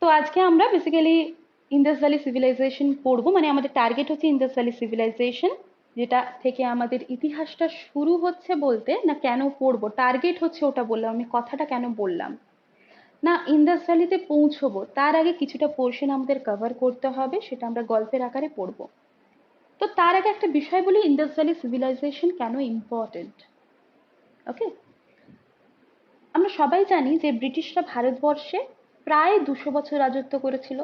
তো আজকে আমরা বেসিক্যালি ইন্দাস ভ্যালি সিভিলাইজেশন পড়বো, মানে আমাদের টার্গেট হচ্ছে ইন্দাস ভ্যালি সিভিলাইজেশন, যেটা থেকে আমাদের ইতিহাসটা শুরু হচ্ছে বলতে না কেন পড়বো, টার্গেট হচ্ছে ওটা বললাম, আমি কথাটা কেন বললাম না ইন্দাস ভ্যালিতে পৌঁছবো তার আগে কিছুটা পোর্শন আমাদের কভার করতে হবে, সেটা আমরা গল্পের আকারে পড়বো। তো তার আগে একটা বিষয় বলি, ইন্দাস ভ্যালি সিভিলাইজেশন কেন ইম্পর্টেন্ট। ওকে, আমরা সবাই জানি যে ব্রিটিশরা ভারতবর্ষে প্রায় 200 বছর রাজত্ব করেছিল।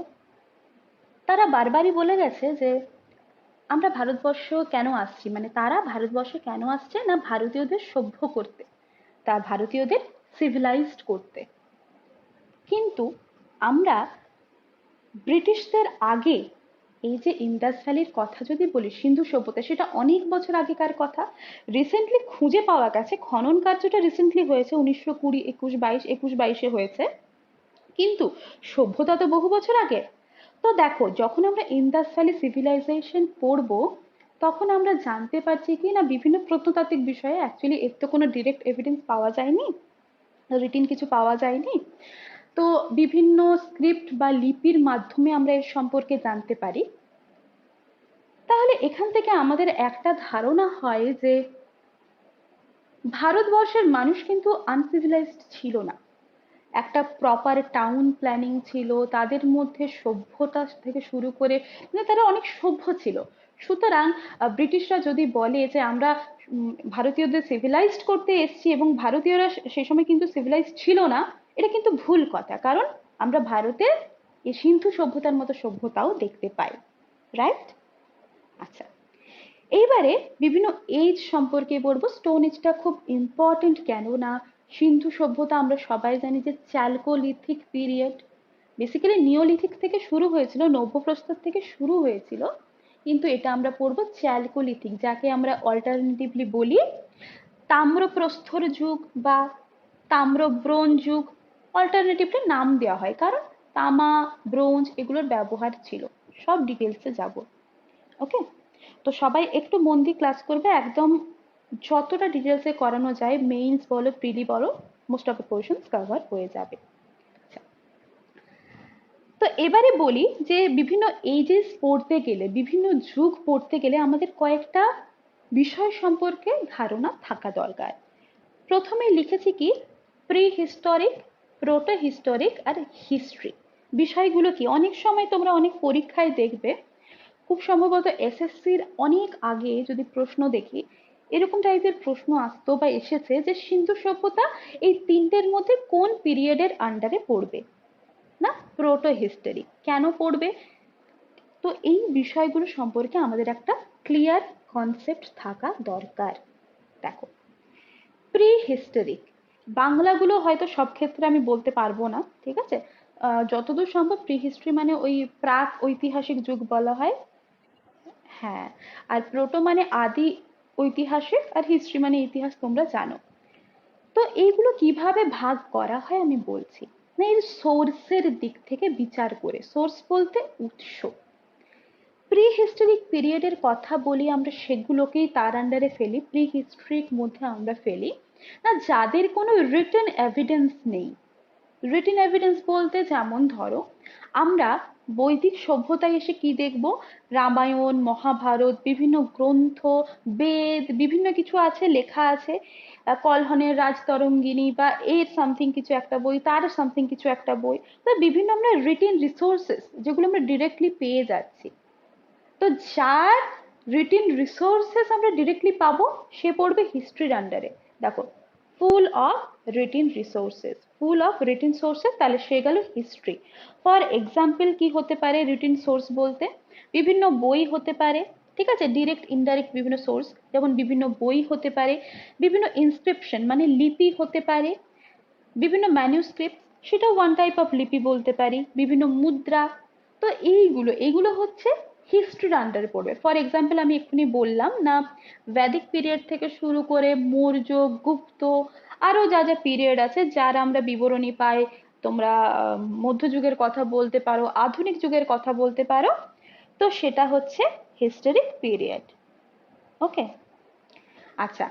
তারা বারবারই বলে গেছে যে আমরা ভারতবর্ষ কেন আসছি, মানে তারা ভারতবর্ষে কেন আসছে না ভারতীয়দের সভ্য করতে, তা ভারতীয়দের সিভিলাইজড করতে। কিন্তু আমরা ব্রিটিশদের আগে এই যে ইন্দাস ভ্যালির কথা যদি বলি, সিন্ধু সভ্যতা, সেটা অনেক বছর আগেকার কথা। রিসেন্টলি খুঁজে পাওয়া গেছে, খনন কার্যটা রিসেন্টলি হয়েছে 1920, 21, 22 হয়েছে, কিন্তু সভ্যতা তো বহু বছর আগে। তো দেখো, যখন আমরা ইন্দাস ভ্যালি সিভিলাইজেশন পড়বো তখন আমরা জানতে পারছি কি না বিভিন্ন প্রত্নতাত্ত্বিক বিষয়ে, অ্যাকচুয়ালি এর তো কোনো ডিরেক্ট এভিডেন্স পাওয়া যায়নি, রিটিন কিছু পাওয়া যায়নি, তো বিভিন্ন স্ক্রিপ্ট বা লিপির মাধ্যমে আমরা এর সম্পর্কে জানতে পারি। তাহলে এখান থেকে আমাদের একটা ধারণা হয় যে ভারতবর্ষের মানুষ কিন্তু আনসিভিলাইজড ছিল না, একটা প্রপার টাউন প্ল্যানিং ছিল, তাদের মধ্যে সভ্যতা থেকে শুরু করে মানে তারা অনেক সভ্য ছিল। সুতরাং ব্রিটিশরা যদি বলে যে আমরা ভারতীয়দের সিভিলাইজড করতে এসেছি এবং ভারতীয়রা সে সময় কিন্তু সিভিলাইজড ছিল না, এটা কিন্তু ভুল কথা, কারণ আমরা ভারতে এই সিন্ধু সভ্যতার মতো সভ্যতাও দেখতে পাই, রাইট? আচ্ছা, এইবারে বিভিন্ন এজ সম্পর্কে বলবো। স্টোন এজটা খুব ইম্পর্টেন্ট কেন না, সিন্ধু সভ্যতা আমরা সবাই জানি যে চ্যালকোলিথিক পিরিয়ড, বেসিক্যালি নিওলিথিক থেকে শুরু হয়েছিল, নব্যপ্রস্তর থেকে শুরু হয়েছিল, কিন্তু এটা আমরা পড়বো চ্যালকোলিথিক, যাকে আমরা অল্টারনেটিভলি বলি তাম্রপ্রস্তর যুগ বা তাম্র ব্রোঞ্জ যুগ। অল্টারনেটিভলি নাম দেওয়া হয় কারণ তামা, ব্রোঞ্জ এগুলোর ব্যবহার ছিল। সব ডিটেলসে যাব। ওকে, তো সবাই একটু মন দিয়ে ক্লাস করবে, একদম যতটা ডিটেলসে করানো যায়, মেইনস বলো প্রিলি বলো, most of the portions cover হয়ে যাবে। আচ্ছা, তো এবারে বলি যে বিভিন্ন এজেস পড়তে গেলে, বিভিন্ন যুগ পড়তে গেলে আমাদের কয়েকটা বিষয় সম্পর্কে ধারণা থাকা দরকার। প্রথমে লিখেছি কি, প্রি হিস্টোরিক, প্রোটো হিস্টোরিক আর হিস্ট্রি। বিষয়গুলো কি, অনেক সময় তোমরা অনেক পরীক্ষায় দেখবে, খুব সম্ভবত এসএসসির অনেক আগে যদি প্রশ্ন দেখি, এরকম টাইপের প্রশ্ন আসতো বা এসেছে যে সিন্ধু সভ্যতা এই তিনটের মধ্যে কোন পিরিয়ডের আন্ডারে পড়বে, না প্রোটো হিস্টোরি কেন পড়বে। তো এই বিষয়গুলো সম্পর্কে আমাদের একটা ক্লিয়ার কনসেপ্ট থাকা দরকার। দেখো, প্রি হিস্টোরিক বাংলাগুলো হয়তো সব ক্ষেত্রে আমি বলতে পারবো না, ঠিক আছে, যতদূর সম্ভব প্রি হিস্ট্রি মানে ওই প্রাক ঐতিহাসিক যুগ বলা হয়। হ্যাঁ, আর প্রোটো মানে আদি ঐতিহাসিক, আর হিস্ট্রি মানে ইতিহাস, তোমরা জানো। তো এইগুলো কিভাবে ভাগ করা হয় আমি বলছি, না এর সোর্সের দিক থেকে বিচার করে, সোর্স বলতে উৎস। প্রি হিস্টোরিক পিরিয়ডের কথা বলি আমরা, সেগুলোকেই তার আন্ডারে ফেলি, প্রি হিস্ট্রিক মধ্যে আমরা ফেলি না যাদের কোনো রিটেন এভিডেন্স নেই। রিটেন এভিডেন্স বলতে যেমন ধরো আমরা বৈদিক সভ্যতায় এসে কি দেখব, রামায়ণ, মহাভারত, বিভিন্ন গ্রন্থ, বেদ, বিভিন্ন কিছু আছে, লেখা আছে, কলহনের রাজতরঙ্গিনী বা এর সামথিং কিছু একটা বই, তার সামথিং কিছু একটা বই, তো বিভিন্ন আমরা রিটেন রিসোর্সেস যেগুলো আমরা ডিরেক্টলি পেয়ে যাচ্ছি। তো যার রিটেন রিসোর্সেস আমরা ডিরেক্টলি পাবো সে পড়বে হিস্ট্রির আন্ডারে। দেখো, full of written resources, full of written sources, তাহলে সে গেল হিস্ট্রি। ফর এক্সাম্পল কি হতে পারে রিটেন সোর্স বলতে, বিভিন্ন বই হতে পারে, ঠিক আছে, ডিরেক্ট ইনডাইরেক্ট বিভিন্ন সোর্স, যেমন বিভিন্ন বই হতে পারে, বিভিন্ন ইনস্ক্রিপশন মানে লিপি হতে পারে, বিভিন্ন ম্যানুস্ক্রিপ্ট, সেটা ওয়ান টাইপ অফ লিপি বলতে পারি, বিভিন্ন মুদ্রা। তো এইগুলো হচ্ছে হিস্ট্রির আন্ডারে পড়বে। ফর এক্সাম্পল আমি এক্ষুনি বললাম না, ভেদিক পিরিয়ড থেকে শুরু করে মৌর্য, গুপ্ত, আরো যা যা পিরিয়ড আছে যার আমরা বিবরণী পাই, তোমরা মধ্যযুগের কথা বলতে পারো, আধুনিক যুগের কথা বলতে পারো, তো সেটা হচ্ছে হিস্টোরিক পিরিয়ড। ওকে, আচ্ছা,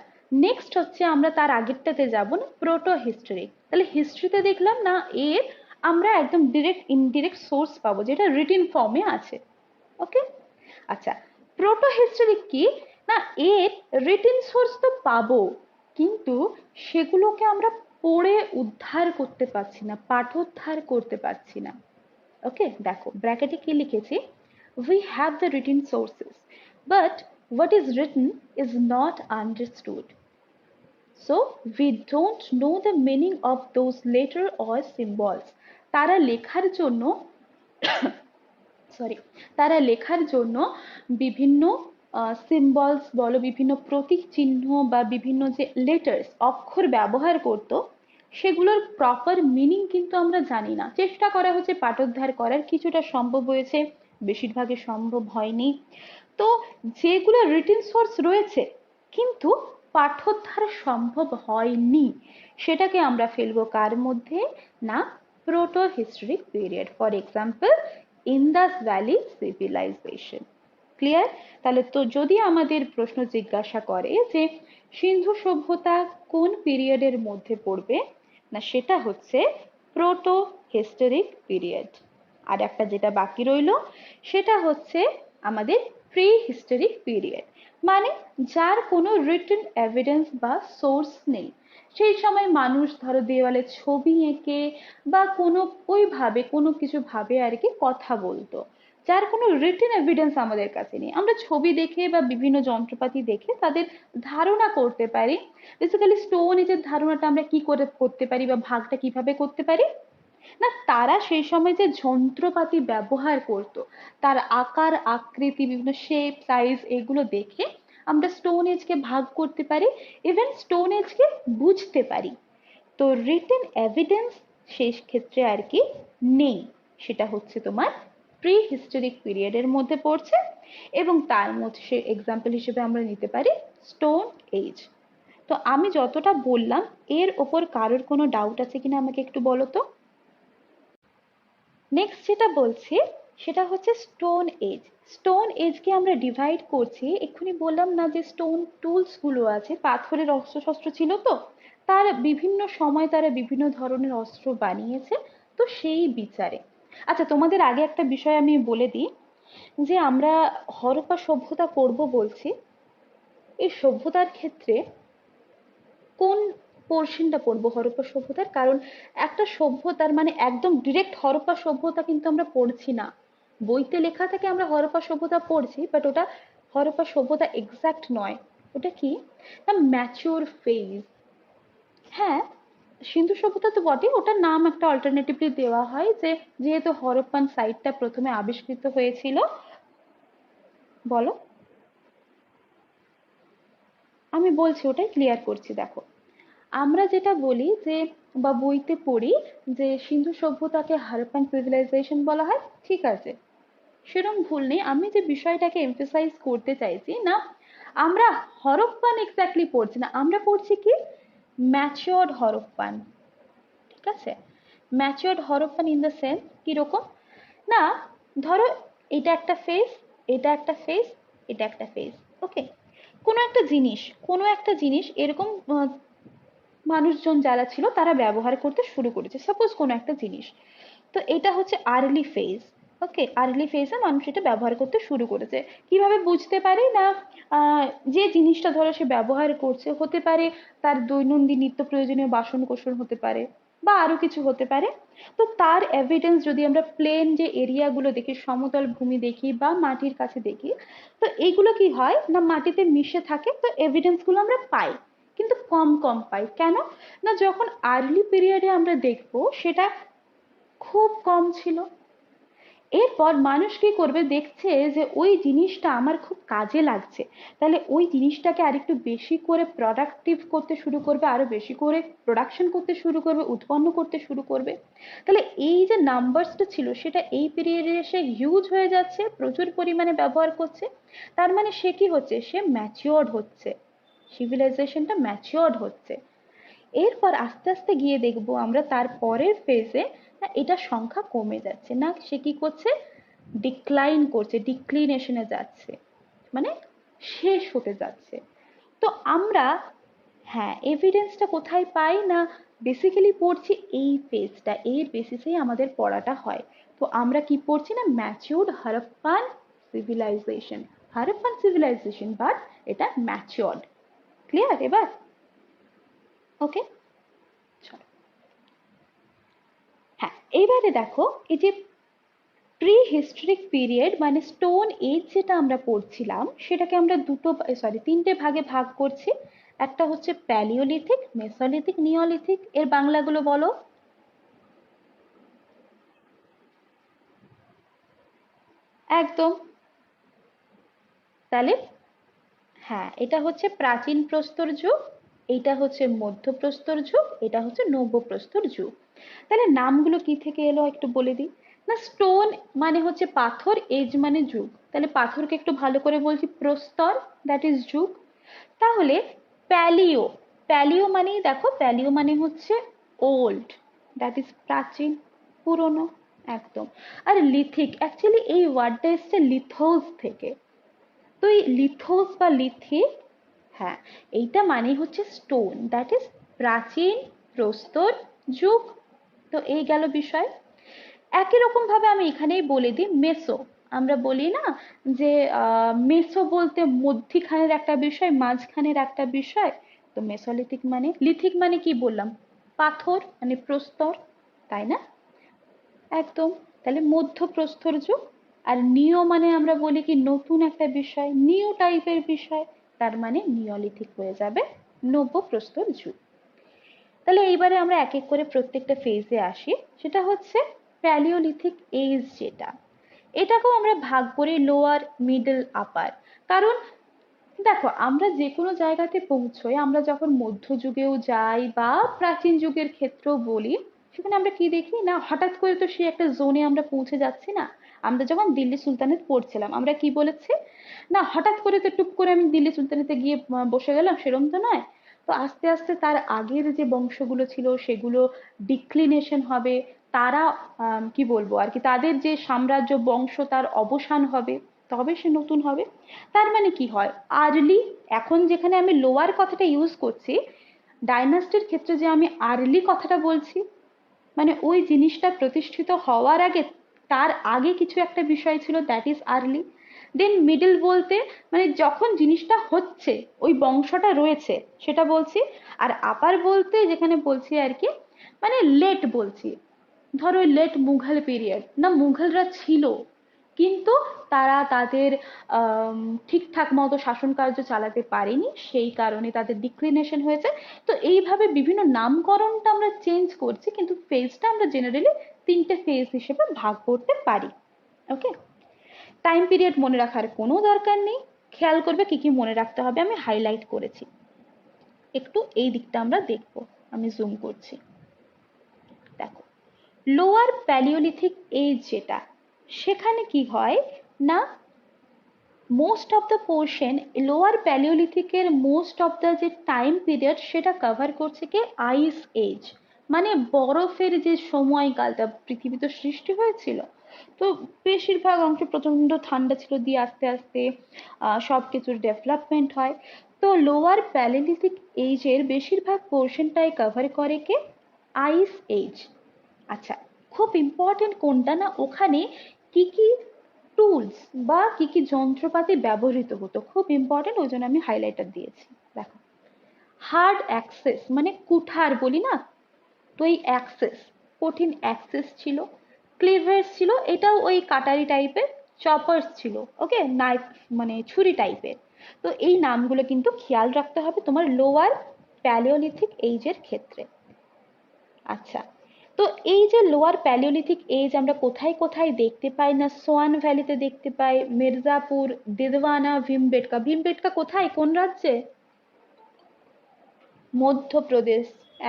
নেক্সট হচ্ছে আমরা তার আগেরটাতে যাব না, প্রোটো হিস্ট্রি। তাহলে হিস্ট্রিতে দেখলাম না এর আমরা একদম ডিরেক্ট ইনডিরেক্ট সোর্স পাবো যেটা রিটেন ফর্মে আছে। ওকে, আচ্ছা, প্রোটো হিস্টোরিক কি না, এর রিটেন সোর্স তো পাবো, কিন্তু সেগুলোকে আমরা পড়ে উদ্ধার করতে পারছি না, পাঠোদ্ধার করতে পারছি না। ওকে, দেখো ব্র্যাকেটে কি লিখেছি, we have the written sources but what is written is not understood, so we don't know the meaning of those letter or symbols। তারা লেখার জন্য সরি তারা লেখার জন্য বিভিন্ন সিম্বলস বলো, বিভিন্ন প্রতীক চিহ্ন বা বিভিন্ন যে লেটার্স অক্ষর ব্যবহার করত, সেগুলোর প্রপার মিনিং কিন্তু আমরা জানি না। চেষ্টা করা হচ্ছে পাঠোদ্ধার করার, কিছুটা সম্ভব হয়েছে, বেশিরভাগই সম্ভব হয়নি। তো যেগুলো রিটেন সোর্স রয়েছে কিন্তু পাঠোদ্ধার সম্ভব হয়নি, সেটাকে আমরা ফেলবো কার মধ্যে না, proto historic period. For example Indus valley civilization. Clear? তাহলে তো যদি আমাদের প্রশ্ন জিজ্ঞাসা করে যে সিন্ধু সভ্যতা কোন পিরিয়ডের মধ্যে পড়বে, না সেটা হচ্ছে প্রোটো হিস্টোরিক পিরিয়ড। আর একটা যেটা বাকি রইল সেটা হচ্ছে আমাদের প্রি হিস্টোরিক পিরিয়ড, মানে যার কোনো রিটেন এভিডেন্স বা সোর্স নেই। সেই সময় মানুষ ধরো দেওয়ালে ছবি এঁকে বা কোনো ওইভাবে কোনো কিছু ভাবে আর কি কথা বলতো, যার কোনো রিটেন এভিডেন্স আমাদের কাছে নেই। আমরা ছবি দেখে বা বিভিন্ন যন্ত্রপাতি দেখে তাদের ধারণা করতে পারি। বেসিক্যালি স্টোন এজের ধারণাটা আমরা কি করে করতে পারি বা ভাগটা কিভাবে করতে পারি, না তারা সেই সময় যে যন্ত্রপাতি ব্যবহার করত, তার আকার আকৃতি বিভিন্ন শেপ সাইজ এগুলো দেখে আমরা স্টোন এজকে ভাগ করতে পারি, ইভেন স্টোন এজকে বুঝতে পারি। তো রিটেন এভিডেন্স সেই ক্ষেত্রে আর কি নেই, সেটা হচ্ছে তোমার প্রি হিস্টোরিক পিরিয়ডের মধ্যে পড়ছে, এবং তার মধ্যে এক্সাম্পল হিসেবে আমরা নিতে পারি স্টোন এজ। তো আমি যতটা বললাম এর ওপর কারোর কোনো ডাউট আছে কিনা আমাকে একটু বলো তো। নেক্সট যেটা বলছি সেটা হচ্ছে স্টোন এজ। স্টোন এজকে আমরা ডিভাইড করছি, এক্ষুনি বললাম না যে স্টোন টুলস গুলো আছে, পাথরের অস্ত্রশস্ত্র ছিল, তো তার বিভিন্ন সময় তারা বিভিন্ন ধরনের অস্ত্র বানিয়েছে, তো সেই বিচারে। আচ্ছা, তোমাদের আগে একটা বিষয় আমি বলে দিই, যে আমরা হরপ্পা সভ্যতা পড়বো বলছি, এই সভ্যতার ক্ষেত্রে কোন পোর্শনটা পড়বো হরপ্পা সভ্যতার, কারণ একটা সভ্যতার মানে একদম ডিরেক্ট হরপ্পা সভ্যতা কিন্তু আমরা পড়ছি না। বইতে লেখা থেকে আমরা হরপ্পা সভ্যতা পড়ছি, বাট ওটা হরপ্পা সভ্যতা এক্সাক্ট নয়। ওটা কি না, ম্যাচিওর ফেজ। হ্যাঁ, সিন্ধু সভ্যতা তো বটে, ওটার নাম একটা অল্টারনেটিভলি দেওয়া হয়, যে যেহেতু হরপ্পান সাইটটা প্রথমে আবিষ্কৃত হয়েছিল। বলো, আমি বলছি, ওটাই ক্লিয়ার করছি। দেখো, আমরা যেটা বলি যে বা বইতে পড়ি যে সিন্ধু সভ্যতাকে হারাপ্পান সিভিলাইজেশন বলা হয়, ঠিক আছে, সেরকম ভুল নেই। আমি যে বিষয়টাকে এমফেসাইজ করতে চাইছি না, আমরা হরপ্পান এক্স্যাক্টলি পড়ছি না, আমরা পড়ছি কি ম্যাচিওর্ড হরপ্পান। ঠিক আছে, matured Harappan in the sense কিরকম না, ধরো এটা একটা ফেজ, এটা একটা ফেজ, এটা একটা ফেজ। ওকে, কোনো একটা জিনিস এরকম মানুষজন যারা ছিল তারা ব্যবহার করতে শুরু করেছে, সাপোজ কোনো একটা জিনিস, তো এটা হচ্ছে আর্লি ফেজ। ওকে, আর্লি ফেজে মানুষ এটা ব্যবহার করতে শুরু করেছে। কিভাবে বুঝতে পারি না, যে জিনিসটা ধরো সে ব্যবহার করছে, হতে পারে তার দৈনন্দিন নিত্য প্রয়োজনীয় বাসন কোসন হতে পারে, বা আরো কিছু হতে পারে। তো তার এভিডেন্স যদি আমরা প্লেন যে এরিয়াগুলো দেখি, সমতল ভূমি দেখি বা মাটির কাছে দেখি, তো এইগুলো কি হয় না মাটিতে মিশে থাকে, তো এভিডেন্স গুলো আমরা পাই, কিন্তু কম কম পাই। কেন না, যখন আর্লি পিরিয়ডে আমরা দেখবো সেটা খুব কম ছিল। এরপর মানুষ কি করবে, দেখছে যে ওই জিনিসটা আমার খুব কাজে লাগছে, তাহলে ওই জিনিসটাকে আরেকটু বেশি করে প্রোডাক্টিভ করতে শুরু করবে, আরো বেশি করে প্রোডাকশন করতে শুরু করবে, উৎপন্ন করতে শুরু করবে। তাহলে এই যে নাম্বারসটা ছিল সেটা এই পিরিয়ডে এসে হিউজ হয়ে যাচ্ছে, প্রচুর পরিমাণে ব্যবহার করছে। তার মানে সে কি হচ্ছে, সে ম্যাচিওর্ড হচ্ছে, সিভিলাইজেশনটা ম্যাচিওর্ড হচ্ছে। এরপর আস্তে আস্তে গিয়ে দেখবো আমরা তার পরের ফেজে এটার সংখ্যা কমে যাচ্ছে, না সে কি করছে, ডিক্লাইন করছে, ডিক্লিনেশনে যাচ্ছে, মানে শেষ হতে যাচ্ছে। তো আমরা, হ্যাঁ, এভিডেন্সটা কোথায় পাই না, বেসিক্যালি পড়ছি এই ফেজটা, এর বেসিসেই আমাদের পড়াটা হয়। তো আমরা কি পড়ছি না, matured Harappan civilisation, Harappan civilisation but এটা ম্যাচিউরড। ক্লিয়ার এবার? ওকে, চলো। হ্যাঁ, এইবারে দেখো এই যে প্রি হিস্টরিক পিরিয়ড মানে স্টোন এজ যেটা আমরা পড়ছিলাম, সেটাকে আমরা তিনটে ভাগে ভাগ করছি। একটা হচ্ছে প্যালিওলিথিক, মেসোলিথিক, নিওলিথিক। এর বাংলাগুলো বলো। একদম। তাহলে হ্যাঁ, এটা হচ্ছে প্রাচীন প্রস্তর যুগ, এটা হচ্ছে মধ্যপ্রস্তর যুগ, এটা হচ্ছে নব্যপ্রস্তর যুগ। তাহলে নামগুলো কি থেকে এলো একটু বলে দিই। না, স্টোন মানে হচ্ছে পাথর, এজ মানে যুগ, তাহলে পাথরকে একটু ভালো করে বলছি প্রস্তর, দ্যাট ইজ যুগ। তাহলে প্যালিও, প্যালিও মানেই দেখো, প্যালিও মানে হচ্ছে ওল্ড, দ্যাট ইজ প্রাচীন, পুরনো, একদম। আর লিথিক, অ্যাকচুয়ালি এই ওয়ার্ডটা এসছে লিথোস থেকে। তো এই লিথোস বা লিথিক, হ্যাঁ, এইটা মানে হচ্ছে স্টোন, দ্যাট ইজ প্রাচীন প্রস্তর যুগ। তো এই গেল বিষয়। একই রকম ভাবে আমি এখানেই বলে দিই মেসো। আমরা বলি না যে মেসো বলতে মধ্যিখানের একটা বিষয়, মাঝখানের একটা বিষয়। তো মেসোলিথিক মানে, লিথিক মানে কি বললাম, পাথর মানে প্রস্তর, তাই না? একদম। তাহলে মধ্যপ্রস্তর যুগ। আর নিও মানে আমরা বলি কি নতুন একটা বিষয়, নিউ টাইপের বিষয়, তার মানে নিওলিথিক হয়ে যাবে নব্যপ্রস্তর যুগ। তাহলে এইবারে আমরা এক এক করে প্রত্যেকটা ফেজে আসি। সেটা হচ্ছে প্যালিওলিথিক এজ যেটা, এটাকেও আমরা ভাগ করি লোয়ার, মিডল, আপার। কারণ দেখো, আমরা যে কোনো জায়গাতে পৌঁছই, আমরা যখন মধ্যযুগেও যাই বা প্রাচীন যুগের ক্ষেত্রেও বলি, সেখানে আমরা কি দেখি না, হঠাৎ করে তো সে একটা জোনে আমরা পৌঁছে যাচ্ছি না। আমরা যখন দিল্লি সুলতানেত পড়ছিলাম, আমরা কি বলেছি না, হঠাৎ করে তো টুপ করে আমি দিল্লি সুলতানেতে গিয়ে বসে গেলাম, সেরম তো নয়। তো আস্তে আস্তে তার আগের যে বংশগুলো ছিল সেগুলো ডিক্লিনেশন হবে, তারা কি বলবো আর কি, তাদের যে সাম্রাজ্য বংশ তার অবসান হবে, তবে সে নতুন হবে। তার মানে কি হয়, আর্লি, এখন যেখানে আমি লোয়ার কথাটা ইউজ করছি, ডাইনাস্টির ক্ষেত্রে যে আমি আর্লি কথাটা বলছি, মানে ওই জিনিসটা প্রতিষ্ঠিত হওয়ার আগে, তার আগে কিছু একটা বিষয় ছিল, that is early. Then middle বলতে মানে যখন জিনিসটা হচ্ছে, ওই বংশটা রয়েছে, সেটা বলছি। আর আপার বলতে যেখানে বলছি আর কি, মানে লেট বলছি। ধরো লেট মুঘল পিরিয়ড, না মুঘলরা ছিল কিন্তু তারা তাদের ঠিকঠাক মতো শাসন কার্য চালাতে পারেনি, সেই কারণে তাদের ডিক্লিনেশন হয়েছে। তো এইভাবে বিভিন্ন নামকরণটা আমরা চেঞ্জ করছি, কিন্তু ফেজটা আমরা জেনারেলি তিনটে ফেজ হিসেবে ভাগ করতে পারি। ওকে, টাইম পিরিয়ড মনে রাখার কোনো দরকার নেই, খেয়াল করবে কি কি মনে রাখতে হবে, আমি হাইলাইট করেছি। একটু এই দিকটা আমরা দেখব, আমি জুম করছি। দেখো, লোয়ার প্যালিওলিথিক এজ যেটা, সেখানে কি হয় না, most of the portion lower প্যালিওলিথিকের মোস্ট অফ দ্য যে টাইম পিরিয়ড, সেটা কভার করছে কি আইস এজ, মানে বরফের যে সময়কালটা পৃথিবীতে সৃষ্টি হয়েছিল। তো বেশিরভাগ অংশ প্রচন্ড ঠান্ডা ছিল, দিয়ে আস্তে আস্তে সব কিছুর ডেভেলপমেন্ট হয়। তো লোয়ার প্যালিওলিথিক এজের বেশিরভাগ পোর্শনটাই কভার করে কে আইস এজ। আচ্ছা, খুব ইম্পর্টেন্ট কোনটা না, ওখানে কি কি টুলস বা কি কি যন্ত্রপাতি ব্যবহৃত হতো, খুব ইম্পর্টেন্ট, ওই জন্য আমি হাইলাইটার দিয়েছি। দেখো, হার্ড অ্যাক্সেস মানে কুঠার বলি না, তো এই অ্যাক্সেস, কঠিন অ্যাক্সেস ছিল। ক্লিভার্স ছিল, এটাও ওই কাটারি টাইপের। চপার্স ছিল, ওকে, নাইফ মানে ছুরি টাইপের। তো এই নামগুলো কিন্তু খেয়াল রাখতে হবে তোমার লোয়ার প্যালিওলিথিক এজের ক্ষেত্রে। আচ্ছা, তো এই যে লোয়ার প্যালিওলিথিক এজ আমরা কোথায় কোথায় দেখতে পাই না, সোয়ান ভ্যালিতে দেখতে পাই, মির্জাপুর, দিদওয়ানা, ভীমবেটকা। ভীমবেটকা কোথায়, কোন রাজ্যে? মধ্যপ্রদেশ,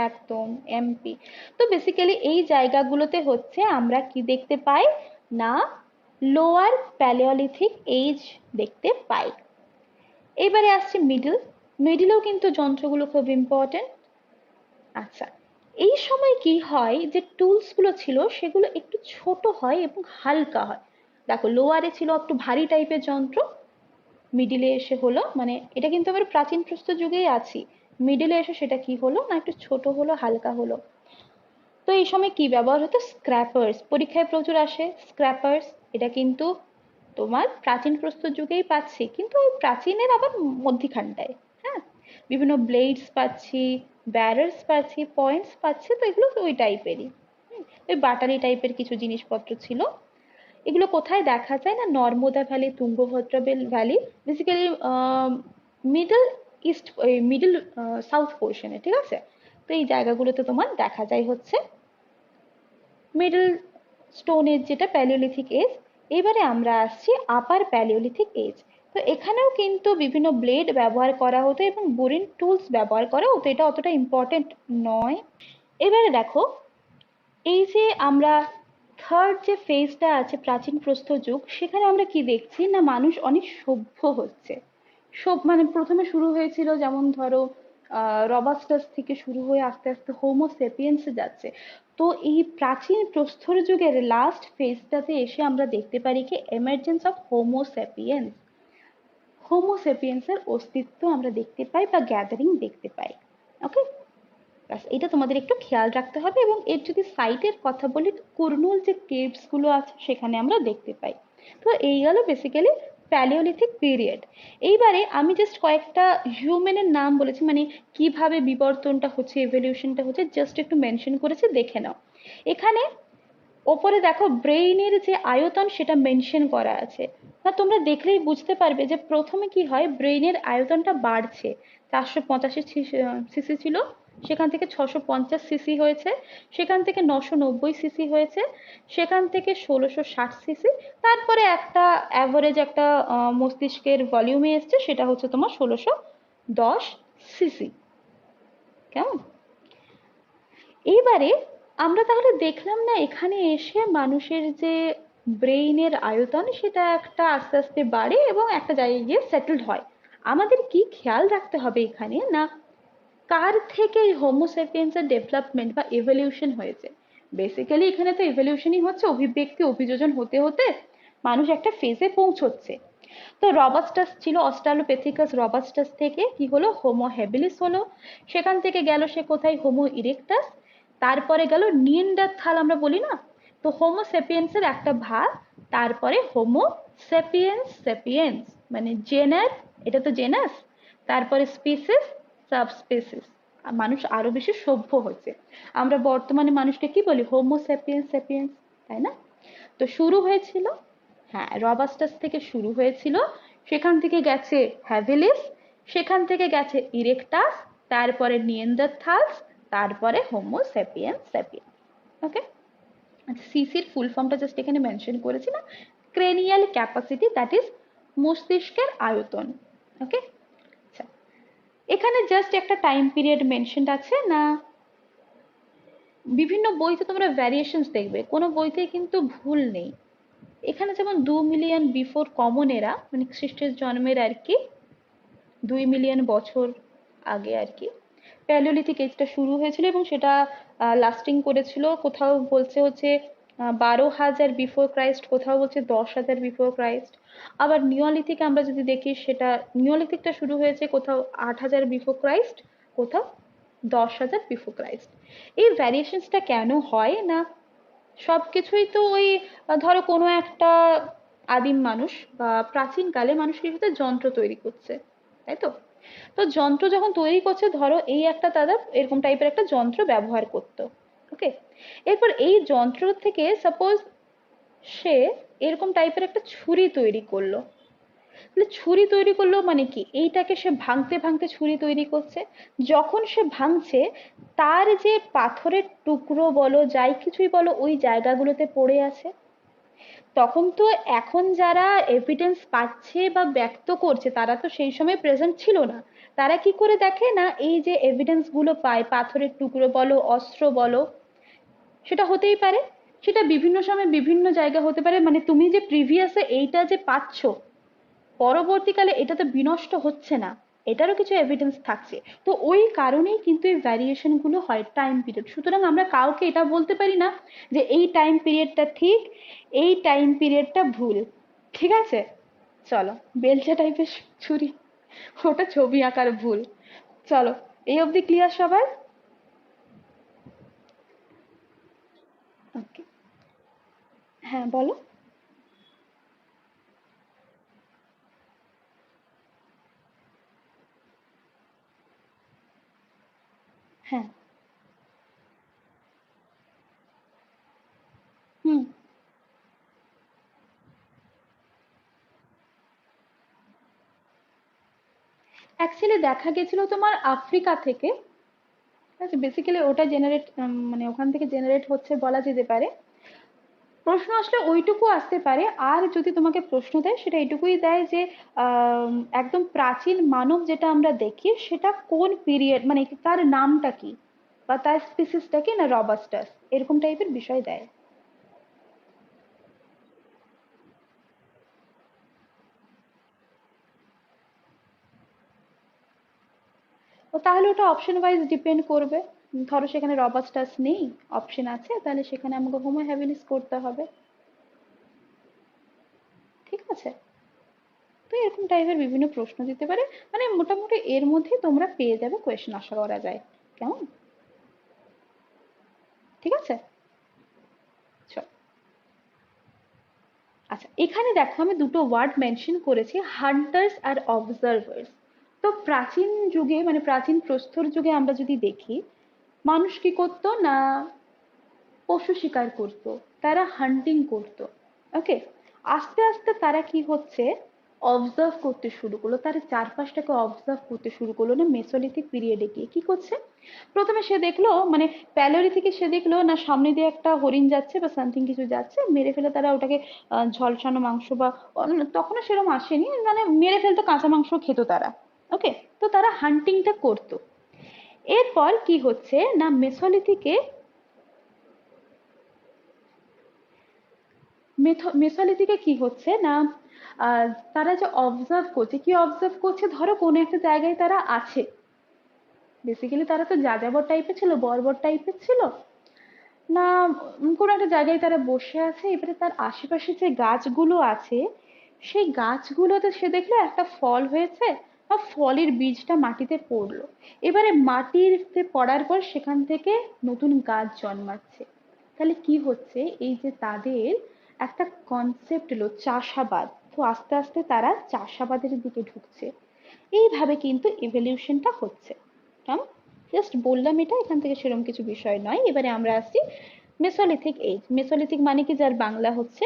একদম, এমপি। তো বেসিক্যালি এই জায়গাগুলোতে হচ্ছে আমরা কি দেখতে পাই না, লোয়ার প্যালিওলিথিক এজ দেখতে পাই। এবারে আসছে মিডল। মিডলেও কিন্তু যন্ত্রগুলো খুব ইম্পর্টেন্ট। আচ্ছা, এই সময় কি হয় যে টুলস গুলো ছিল সেগুলো একটু ছোট হয় এবং হালকা হয়। দেখো, লোয়ারে ছিল একটু ভারী টাইপের যন্ত্র, মিডিলে এসে হলো, মানে এটা কিন্তু আমরা প্রাচীন প্রস্তর যুগেই আছি, মিডলে এসে সেটা কি হলো না একটু ছোট হলো, হালকা হলো। তো এই সময় কি ব্যবহার হতো? স্ক্র্যাপার্স। পরীক্ষায় প্রচুর আসে স্ক্র্যাপার্স। এটা কিন্তু তোমার প্রাচীন প্রস্তর যুগেই পাচ্ছি, কিন্তু ওই প্রাচীনের আবার মধ্যিখানটায়। হ্যাঁ, বিভিন্ন ব্লেডস পাচ্ছি, ব্যারেলস পাচ্ছি, পয়েন্টস পাচ্ছি, তো এগুলো ওই টাইপেরই। ওই বাটারি টাইপের কিছু জিনিসপত্র ছিল। এগুলো কোথায় দেখা যায় না Narmada valley, Tungabhadra valley, basically middle east, middle south পোর্শনে, ঠিক আছে? তো এই জায়গাগুলোতে তোমার দেখা যায় হচ্ছে মিডল স্টোন এজ, যেটা প্যালিওলিথিক এজ। এবারে আমরা আসছি আপার প্যালিওলিথিক এজ। তো এখানেও কিন্তু বিভিন্ন ব্লেড ব্যবহার করা হতো এবং বোরিং টুলস ব্যবহার করা হতো, এটা অতটা ইম্পর্টেন্ট নয়। এবারে দেখো, এই যে আমরা থার্ড যে ফেজটা আছে প্রাচীন প্রস্তর যুগ, সেখানে আমরা কি দেখছি না মানুষ অনেক সভ্য হচ্ছে। সব মানে প্রথমে শুরু হয়েছিল যেমন ধরো রবাস্টাস থেকে শুরু হয়ে আস্তে আস্তে হোমো সেপিয়েন্সে যাচ্ছে। তো এই প্রাচীন প্রস্তর যুগের লাস্ট ফেজটাতে এসে আমরা দেখতে পারি কি emergence of homo sapiens. Homo সেপিয়েন্সের অস্তিত্ব আমরা দেখতে পাই বা গ্যাদারিং দেখতে পাই। ওকে, ব্যাস এটা তোমাদের একটু খেয়াল রাখতে হবে। এবং এর যদি সাইটের কথা বলি, তো কুর্নুল যে কেভস গুলো আছে সেখানে আমরা দেখতে পাই। তো এই গেল বেসিক্যালি প্যালিওলিথিক পিরিয়ড। এইবারে আমি জাস্ট কয়েকটা হিউম্যানের নাম বলেছি, মানে কিভাবে বিবর্তনটা হচ্ছে, এভলিউশনটা হচ্ছে, জাস্ট একটু মেনশন করেছে, দেখে নাও। এখানে ওপরে দেখো ব্রেইনের যে আয়তন সেটা মেনশন করা আছে। তা তোমরা দেখলেই বুঝতে পারবে যে প্রথমে কি হয়, ব্রেইনের আয়তনটা বাড়ছে। 485 সিসি ছিল, সেখান থেকে 650 সিসি হয়েছে, সেখান থেকে 990 সিসি হয়েছে, সেখান থেকে 1660 সিসি, তারপরে একটা অ্যাভারেজ একটা মস্তিষ্কের ভলিউমে এসছে, সেটা হচ্ছে তোমার 1610 সিসি। কেমন? এইবারে আমরা তাহলে দেখলাম না এখানে এসে মানুষের যে ব্রেইনের আয়তন সেটা একটা আস্তে আস্তে বাড়ে এবং একটা জায়গায় গিয়ে সেটেলড হয়। আমাদের কি খেয়াল রাখতে হবে এখানে না কার থেকে হোমোসেপিয়েন্সের ডেভেলপমেন্ট বা এভলিউশন হয়েছে। বেসিক্যালি এখানে তো এভলিউশনই হচ্ছে, অভিব্যক্তি অভিযোজন হতে হতে মানুষ একটা ফেজে পৌঁছচ্ছে। তো রবাস্টাস ছিল, অস্ট্রালোপেথিকাস রবাস্টাস থেকে কি হলো, হোমো হ্যাবিলিস হলো। সেখান থেকে গেল সে কোথায়, হোমো ইরেক্টাস। তারপরে গেল নিয়েন্ডারথাল আমরা বলি না, তো হোমো সেপিয়েন্সের একটা ভাগ। তারপরে হোমো সেপিয়েন্স সেপিয়েন্স মানে জেনার, এটা তো জেনাস, তারপরে স্পিসিস, সাবস্পিসিস। মানুষ আরো বেশি সভ্য হচ্ছে। আমরা বর্তমানে মানুষকে কি বলি, হোমো সেপিয়েন্স সেপিয়েন্স, তাই না? তো শুরু হয়েছিল, হ্যাঁ, রবাস্টাস থেকে শুরু হয়েছিল, সেখান থেকে গেছে হ্যাভিলিস, সেখান থেকে গেছে ইরেক্টাস, তারপরে নিয়েন্ডারথালস, তারপরে হোমো সেপিয়েন্স সেপিয়েন্স। ওকে, আচ্ছা, সিসির ফুল ফর্মটা জাস্ট এখানে মেনশন করেছি না, ক্রেনিয়াল ক্যাপাসিটি, দ্যাট ইজ মস্তিষ্কের আয়তন। ওকে, আচ্ছা, এখানে জাস্ট একটা টাইম পিরিয়ড মেনশন আছে না, বিভিন্ন বইতে তোমরা ভ্যারিয়েশনস দেখবে, কোনো বইতে কিন্তু ভুল নেই। এখানে যেমন 2 মিলিয়ন বিফোর কমন এরা, মানে খ্রিস্টের জন্মের আর কি 2 মিলিয়ন বছর আগে আর কি প্যালিওলিথিক এজটা শুরু হয়েছিল এবং সেটা লাস্টিং করেছিল। কোথাও বলছে হচ্ছে 12,000 বিফোর ক্রাইস্ট, কোথাও বলছে 10,000 বিফোর ক্রাইস্ট। আবার নিওলিথিক আমরা যদি দেখি, সেটা নিওলিথিকটা শুরু হয়েছে কোথাও 8,000 বিফোর ক্রাইস্ট, কোথাও 10,000 বিফোর ক্রাইস্ট। এই ভ্যারিয়েশনসটা কেন হয় না, সবকিছুই তো ওই ধরো কোনো একটা আদিম মানুষ বা প্রাচীনকালে মানুষ কি হতো, যন্ত্র তৈরি করছে, তাই তো? তো যন্ত্র যখন তৈরি করছে, ধরো এই একটা তারা এরকম টাইপের একটা যন্ত্র ব্যবহার করতো। ওকে, এরপর এই যন্ত্র থেকে সাপোজ সে এরকম টাইপের একটা ছুরি তৈরি করলো। তাহলে ছুরি তৈরি করলো মানে কি, এইটাকে সে ভাঙতে ভাঙতে ছুরি তৈরি করছে। যখন সে ভাঙছে, তার যে পাথরের টুকরো বলো যাই কিছুই বলো ওই জায়গাগুলোতে পড়ে আছে। তখন তো এখন যারা এভিডেন্স পাচ্ছে বা ব্যক্ত করছে তারা তো সেই সময় প্রেজেন্ট ছিল না। তারা কি করে দেখে না, এই যে এভিডেন্স গুলো পায়, পাথরের টুকরো বলো, অস্ত্র বলো, সেটা হতেই পারে, সেটা বিভিন্ন সময় বিভিন্ন জায়গা হতে পারে, মানে তুমি যে প্রিভিয়াসে এইটা যে পাচ্ছ, পরবর্তীকালে এটা তো বিনষ্ট হচ্ছে না, এটারও কিছু এভিডেন্স থাকছে। তো ওই কারণেই কিন্তু এই ভ্যারিয়েশন গুলো হয় টাইম পিরিয়ড। সুতরাং আমরা কাউকে এটা বলতে পারি না যে এই টাইম পিরিয়ডটা ঠিক, এই টাইম পিরিয়ডটা ভুল। ঠিক আছে, চলো, বেলচা টাইপের ছুরি, ওটা ছবি আঁকার ভুল। চলো, এই অবধি ক্লিয়ার সবার? ওকে, হ্যাঁ বলো। হ্যাঁ। হুম। অ্যাকচুয়ালি দেখা গেছিল তোমার আফ্রিকা থেকে। আচ্ছা, বেসিক্যালি ওটা জেনারেট, মানে ওখান থেকে জেনারেট হচ্ছে বলা যেতে পারে। প্রশ্ন আসলে ওইটুকু আসতে পারে। আর যদি তোমাকে প্রশ্ন দেয় সেটা এটুকুই দেয় যে একদম প্রাচীন মানব যেটা আমরা দেখি সেটা কোন পিরিয়ড, মানে তার নামটা কি বা তার স্পিসিসটা কি, না রবাস্টাস, এরকম টাইপের বিষয় দেয়। ও তাহলে ওটা অপশন ওয়াইজ ডিপেন্ড করবে। ধরো সেখানে রবাস্টাস নেই, অপশন আছে, তাহলে সেখানে আমাকে হোমো হ্যাবিলিস করতে হবে। ঠিক আছে? তো এরকম টাইপের বিভিন্ন প্রশ্ন দিতে পারে। মানে মোটামুটি এর মধ্যে তোমরা পেয়ে যাবে, কোয়েশ্চেন আশা করা যায়। কেমন? ঠিক আছে, চল। আচ্ছা, এখানে দেখো আমি দুটো ওয়ার্ড মেনশন করেছি, হান্টার্স আর অবজার্ভার্স। তো প্রাচীন যুগে, মানে প্রাচীন প্রস্তর যুগে আমরা যদি দেখি, মানুষ কি করতো না, পশু শিকার করত, তারা হান্টিং করত। ওকে। আস্তে আস্তে তারা কি হচ্ছে, অবজার্ভ করতে শুরু করলো, তার চারপাশটাকে অবজার্ভ করতে শুরু করলো না মেসোলিথিক পিরিয়ডে গিয়ে। কি করছে, প্রথমে সে দেখলো, মানে প্যালিওলিথিকে সে দেখলো না সামনে দিয়ে একটা হরিণ যাচ্ছে বা সামথিং কিছু যাচ্ছে, মেরে ফেলে তারা ওটাকে ঝলসানো মাংস বা তখনও সেরকম আসেনি, মানে মেরে ফেলতো, কাঁচা মাংস খেত তারা। ওকে। তো তারা হান্টিংটা করতো। এরপর কি হচ্ছে না, মেসোলিথিকে, মেসোলিথিকে কি হচ্ছে না, তারা যে অবজার্ভ করছে, কি অবজার্ভ করছে, ধরো কোনো একটা জায়গায় তারা আছে, বেসিক্যালি তারা তো যাযাবর টাইপের ছিল, বর্বর টাইপের ছিল না, কোনো একটা জায়গায় তারা বসে আছে, এবারে তার আশেপাশে যে গাছগুলো আছে সেই গাছগুলোতে সে দেখলো একটা ফল হয়েছে, বা ফলের বীজটা মাটিতে পড়লো। এবারে মাটিতে পড়ার পর সেখান থেকে নতুন গাছ জন্মাচ্ছে। তাহলে কি হচ্ছে, এই যে তাদের একটা কনসেপ্ট এলো চাষাবাদ, তো আস্তে আস্তে তারা চাষাবাদের দিকে ঢুকছে। এইভাবে কিন্তু ইভলিউশনটা হচ্ছে। কেমন? জাস্ট বললাম এটা, এখান থেকে সেরকম কিছু বিষয় নয়। এবারে আমরা আসছি মেসোলিথিক এজ। মেসোলিথিক মানে কি, যার বাংলা হচ্ছে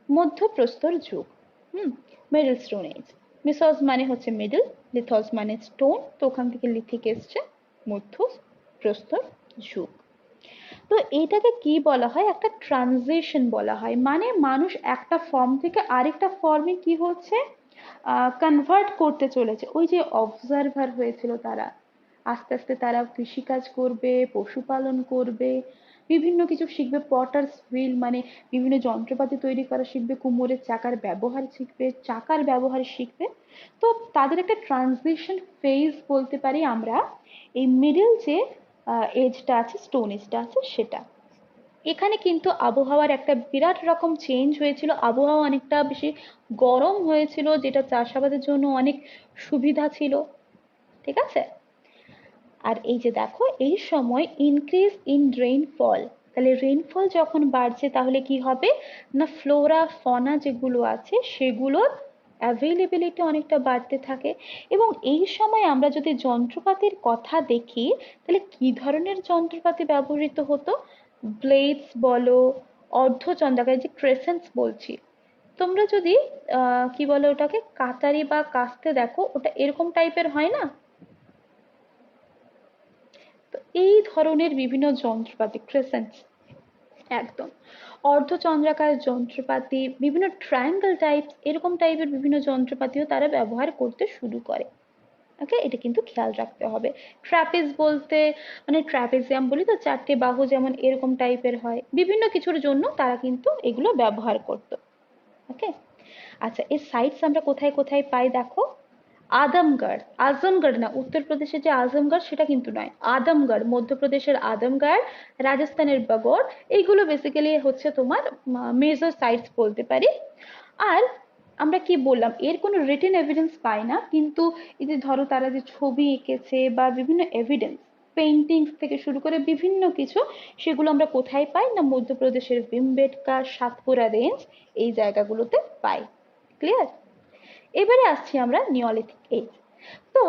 মধ্যপ্রস্তর যুগ। হুম। Middle stone age. মেসোস মানে হচ্ছে মিডল, লিথস মানে স্টোন, তো ওখান থেকে লিথিক এসছে, মধ্য প্রস্তর যুগ। তো এইটাকে কি বলা হয়, একটা ট্রানজিশন বলা হয়, মানে মানুষ একটা ফর্ম থেকে আরেকটা ফর্মে কি হচ্ছে, কনভার্ট করতে চলেছে। ওই যে অবজারভার হয়েছিল তারা, আস্তে আস্তে তারা কৃষিকাজ করবে, পশুপালন করবে, বিভিন্ন কিছু শিখবে, পটার্স হুইল মানে বিভিন্ন যন্ত্রপাতি তৈরি করা শিখবে, কুমোরের চাকার ব্যবহার শিখবে, চাকার ব্যবহার শিখবে। তো তাদের একটা ট্রানজিশন ফেজ বলতে পারি আমরা, এই মিডল যে এজটা আছে, স্টোন এজটা আছে সেটা। এখানে কিন্তু আবহাওয়ার একটা বিরাট রকম চেঞ্জ হয়েছিল, আবহাওয়া অনেকটা বেশি গরম হয়েছিল, যেটা চাষাবাদের জন্য অনেক সুবিধা ছিল। ঠিক আছে? আর এই যে দেখো, এই সময় ইনক্রিজ ইন রেইনফল, তাহলে রেইনফল যখন বাড়ছে তাহলে কি হবে না, ফ্লোরা ফনা যেগুলো আছে সেগুলোর অ্যাভেলেবিলিটি অনেকটা বাড়তে থাকে। এবং এই সময় আমরা যদি যন্ত্রপাতির কথা দেখি, তাহলে কি ধরনের যন্ত্রপাতি ব্যবহৃত হতো, ব্লেডস বলো, অর্ধচন্দ্রাকার যে ক্রেসেন্টস বলছি, তোমরা যদি কি বলে ওটাকে, কাটারি বা কাস্তে দেখো, ওটা এরকম টাইপের হয় না। তো এই ধরনের বিভিন্ন যন্ত্রপাতি, ক্রেসেন্টস, একদম অর্ধচন্দ্রাকার যন্ত্রপাতি, বিভিন্ন ট্রায়াঙ্গেল টাইপ, এরকম টাইপের বিভিন্ন যন্ত্রপাতিও তারা ব্যবহার করতে শুরু করে। ওকে, এটা কিন্তু খেয়াল রাখতে হবে। ট্রাপিজ বলতে, মানে ট্রাপিজিয়াম বলি তো, চারটে বাহু যেমন এরকম টাইপের হয়, বিভিন্ন কিছুর জন্য তারা কিন্তু এগুলো ব্যবহার করতো। ওকে। আচ্ছা, এর সাইটস আমরা কোথায় কোথায় পাই দেখো। আদমগড়, আজমগড় না, উত্তরপ্রদেশের যে আজমগড় সেটা কিন্তু নয়, আদমগড়, মধ্যপ্রদেশের আদমগড়, রাজস্থানের বগড়, এইগুলো বেসিক্যালি হচ্ছে তোমার মেজর সাইটস বলতে পারি। আর আমরা কি বললাম, এর কোনো রিটেন এভিডেন্স পাই না, কিন্তু এই যে ধরো তারা যে ছবি এঁকেছে বা বিভিন্ন এভিডেন্স, পেইন্টিংস থেকে শুরু করে বিভিন্ন কিছু, সেগুলো আমরা কোথায় পাই না মধ্যপ্রদেশের ভীমবেটকা, সাতপুরা রেঞ্জ, এই জায়গাগুলোতে পাই। ক্লিয়ার? এবারে আসছি আমরা নিওলিথিক এজ। তো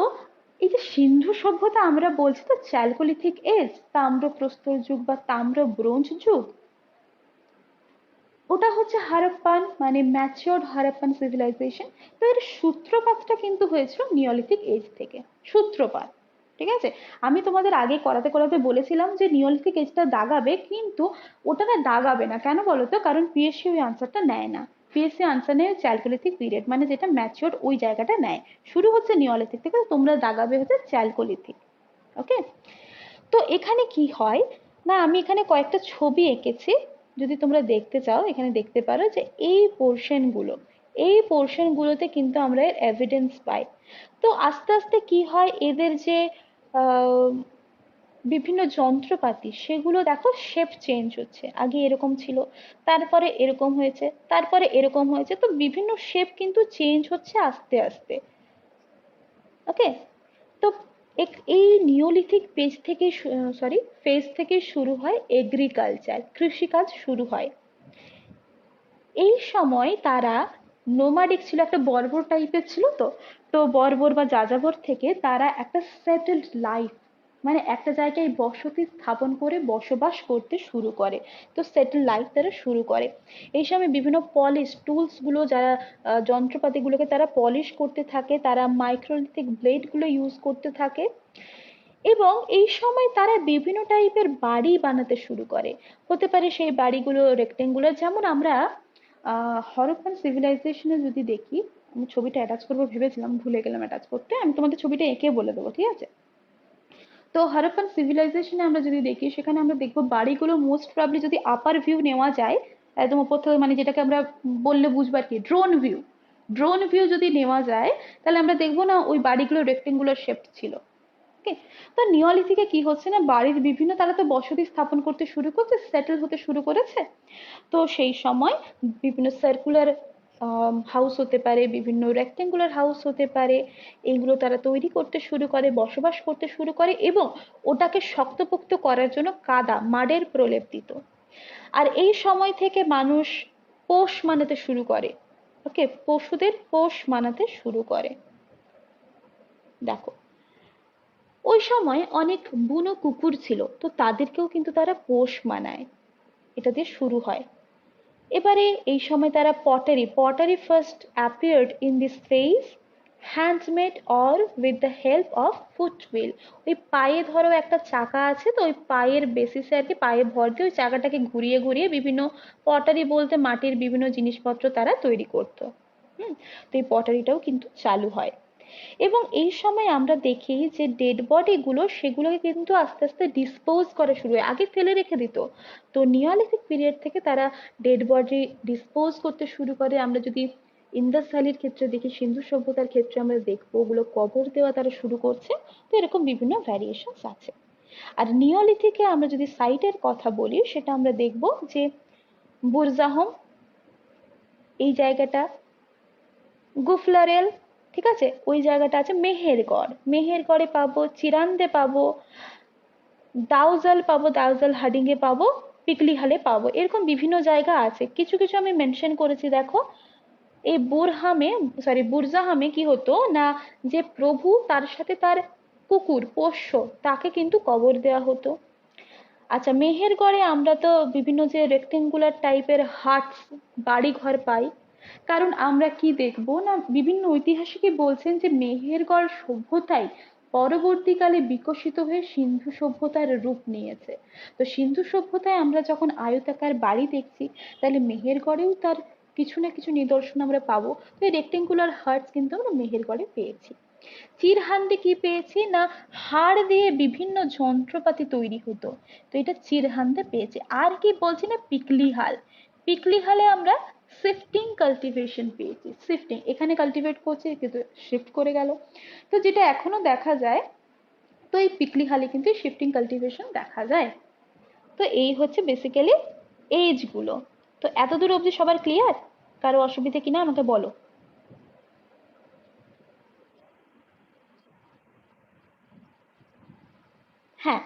এই যে সিন্ধু সভ্যতা আমরা বলছি, তো চ্যালকোলিথিক এজ, তাম্রপ্রস্তর যুগ বা তাম্র ব্রোঞ্জ যুগ, ওটা হচ্ছে হারাপ্পান মানে ম্যাচিওর্ড হারাপ্পান সিভিলাইজেশন। তো এর সূত্রপাতটা কিন্তু হয়েছিল নিওলিথিক এজ থেকে, সূত্রপাত। ঠিক আছে, আমি তোমাদের আগে করাতে করাতে বলেছিলাম যে নিওলিথিক এজটা দাগাবে, কিন্তু ওটা না দাগাবে না, কেন বলো তো? কারণ পিএসসি ওই আনসারটা নেয় না। পিএসসি আনসার নেয় চ্যালকোলিথিক পিরিয়ড, মানে যেটা ম্যাচিওর্ড ওই জায়গাটা নেয়। শুরু হচ্ছে নিওলিথিক থেকে, তোমরা দাগাবে হচ্ছে চ্যালকোলিথিক। ওকে, তো এখানে কি হয় না, আমি এখানে কয়েকটা ছবি এঁকেছি, যদি তোমরা দেখতে চাও এখানে দেখতে পারো যে এই পোর্শন গুলোতে কিন্তু আমরা এর এভিডেন্স পাই। তো আস্তে আস্তে কি হয়, এদের যে আহ, বিভিন্ন যন্ত্রপাতি, সেগুলো দেখো শেপ চেঞ্জ হচ্ছে, আগে এরকম ছিল, তারপরে এরকম হয়েছে, তারপরে এরকম হয়েছে, তো বিভিন্ন শেপ কিন্তু চেঞ্জ হচ্ছে আস্তে আস্তে। ওকে, তো এই নিওলিথিক ফেজ থেকে শুরু হয় এগ্রিকালচার, কৃষিকাজ শুরু হয়। এই সময় তারা নোমাডিক ছিল, একটা বর্বর টাইপের ছিল। তো তো বর্বর বা যাযাবর থেকে তারা একটা সেটেলড লাইফ, মানে একটা জায়গায় বসতি স্থাপন করে বসবাস করতে শুরু করে। তো সেটেল লাইফ তারা শুরু করে। এই সময় বিভিন্ন পলিশ টুলস গুলো, যারা যন্ত্রপাতিগুলোকে তারা পলিশ করতে থাকে, তারা মাইক্রোলিথিক ব্লেড গুলো ইউজ করতে থাকে, এবং এই সময় তারা বিভিন্ন টাইপের বাড়ি বানাতে শুরু করে। হতে পারে সেই বাড়িগুলো রেক্টেঙ্গুলার, যেমন আমরা হরপ্পান সিভিলাইজেশনে যদি দেখি, আমি ছবিটা অ্যাটাচ করবো ভেবেছিলাম, ভুলে গেলাম অ্যাটাচ করতে, আমি তোমাদের ছবিটা এঁকে বলে দেবো, ঠিক আছে? তো হরপ্পান সিভিলাইজেশনে আমরা যদি দেখি, সেখানে আমরা দেখবো বাড়িগুলো মোস্ট প্রবলি, যদি আপার ভিউ নেওয়া যায় একদম উপর থেকে, মানে যেটাকে আমরা বললে বুঝবার কি, ড্রোন ভিউ যদি নেওয়া যায়, তাহলে আমরা দেখবো না ওই বাড়িগুলো রেক্টেঙ্গুলার শেপ ছিল। ওকে, তো নিওলিথিকে কি হচ্ছে না, বাড়ির বিভিন্ন, তারা তো বসতি স্থাপন করতে শুরু করছে, সেটেল হতে শুরু করেছে। তো সেই সময় বিভিন্ন সার্কুলার হাউস হতে পারে, বিভিন্ন রেক্টেঙ্গুলার হাউস হতে পারে, এইগুলো তারা তৈরি করতে শুরু করে, বসবাস করতে শুরু করে, এবং ওটাকে শক্তপোক্ত করার জন্য কাদা, মাডের প্রলেপ দিত। আর এই সময় থেকে মানুষ পোষ মানাতে শুরু করে। ওকে, পশুদের পোষ মানাতে শুরু করে। দেখো, ওই সময় অনেক বুনো কুকুর ছিল, তো তাদেরকেও কিন্তু তারা পোষ মানায়, এটা দিয়ে শুরু হয়। এবারে এই সময় তারা pottery first appeared in this phase, handmade or with the help of foot wheel. ওই পায়ে ধরো একটা চাকা আছে, তো ওই পায়ের বেসিসে আর কি, পায়ে ভর দিয়ে ওই চাকাটাকে ঘুরিয়ে ঘুরিয়ে বিভিন্ন, পটারি বলতে মাটির বিভিন্ন জিনিসপত্র তারা তৈরি করতো। তো এই পটারিটাও কিন্তু চালু হয়। এবং এই সময় আমরা দেখি যে ডেড বডি গুলো, সেগুলোকে কিন্তু আস্তে আস্তে ডিসপোজ করা শুরু হয়, আগে ফেলে রেখে দিত। তো নিওলিথিক পিরিয়ড থেকে তারা ডেড বডি ডিসপোজ করতে শুরু করে। আমরা যদি ইন্দাস ভ্যালির ক্ষেত্রে দেখি, সিন্ধু সভ্যতার ক্ষেত্রে আমরা দেখবো ওগুলো কবর দেওয়া তারা শুরু করছে। তো এরকম বিভিন্ন ভ্যারিয়েশনস আছে। আর নিওলিথিকে আমরা যদি সাইটের কথা বলি, সেটা আমরা দেখবো যে বুরজাহম, এই জায়গাটা, গুফলারেল, ঠিক আছে, ওই জায়গাটা আছে। মেহেরগড়ে পাবো, চিরান্দে পাবো, দাউজাল পাবো, দাউজাল হাডিঙ্গে পাবো, পিকলিহালে পাবো, এরকম বিভিন্ন জায়গা আছে। কিছু কিছু আমি মেনশন করেছি, দেখো। এই বুরজাহামে কি হতো না, যে প্রভু তার সাথে তার কুকুর পোষ্য, তাকে কিন্তু কবর দেওয়া হতো। আচ্ছা, মেহেরগড়ে আমরা তো বিভিন্ন যে রেক্টেঙ্গুলার টাইপের হাটস, বাড়ি ঘর পাই। কারণ আমরা কি দেখবো না, বিভিন্ন ঐতিহাসিকই বলছেন যে মেহেরগড় সভ্যতাই পরবর্তীকালে বিকশিত হয়ে সিন্ধু সভ্যতার রূপ নিয়েছে। তো সিন্ধু সভ্যতায় আমরা যখন আয়তাকার বাড়ি দেখছি, তাহলে মেহেরগড়েও তার কিছু না কিছু নিদর্শন আমরা পাবো। তো এই রেক্টেঙ্গুলার হাটস কিন্তু আমরা মেহেরগড়ে পেয়েছি। চিরহান্ডি কি পেয়েছি না, হাড় দিয়ে বিভিন্ন যন্ত্রপাতি তৈরি হতো, তো এটা চিরহান্দে পেয়েছি। আর কি বলছি না, পিকলিহালে আমরা শিফটিং কাল্টিভেশন পেয়েছি। শিফটিং, এখানে কাল্টিভেট করছে কিন্তু শিফট করে গেল, তো যেটা এখনো দেখা যায়। তো এই পিকলিহালে কিন্তু শিফটিং কাল্টিভেশন দেখা যায়। তো এই হচ্ছে বেসিক্যালি এজ গুলো। তো এতদূর অবধি সবার ক্লিয়ার? কারো অসুবিধা কিনা আমাকে বলো। হ্যাঁ,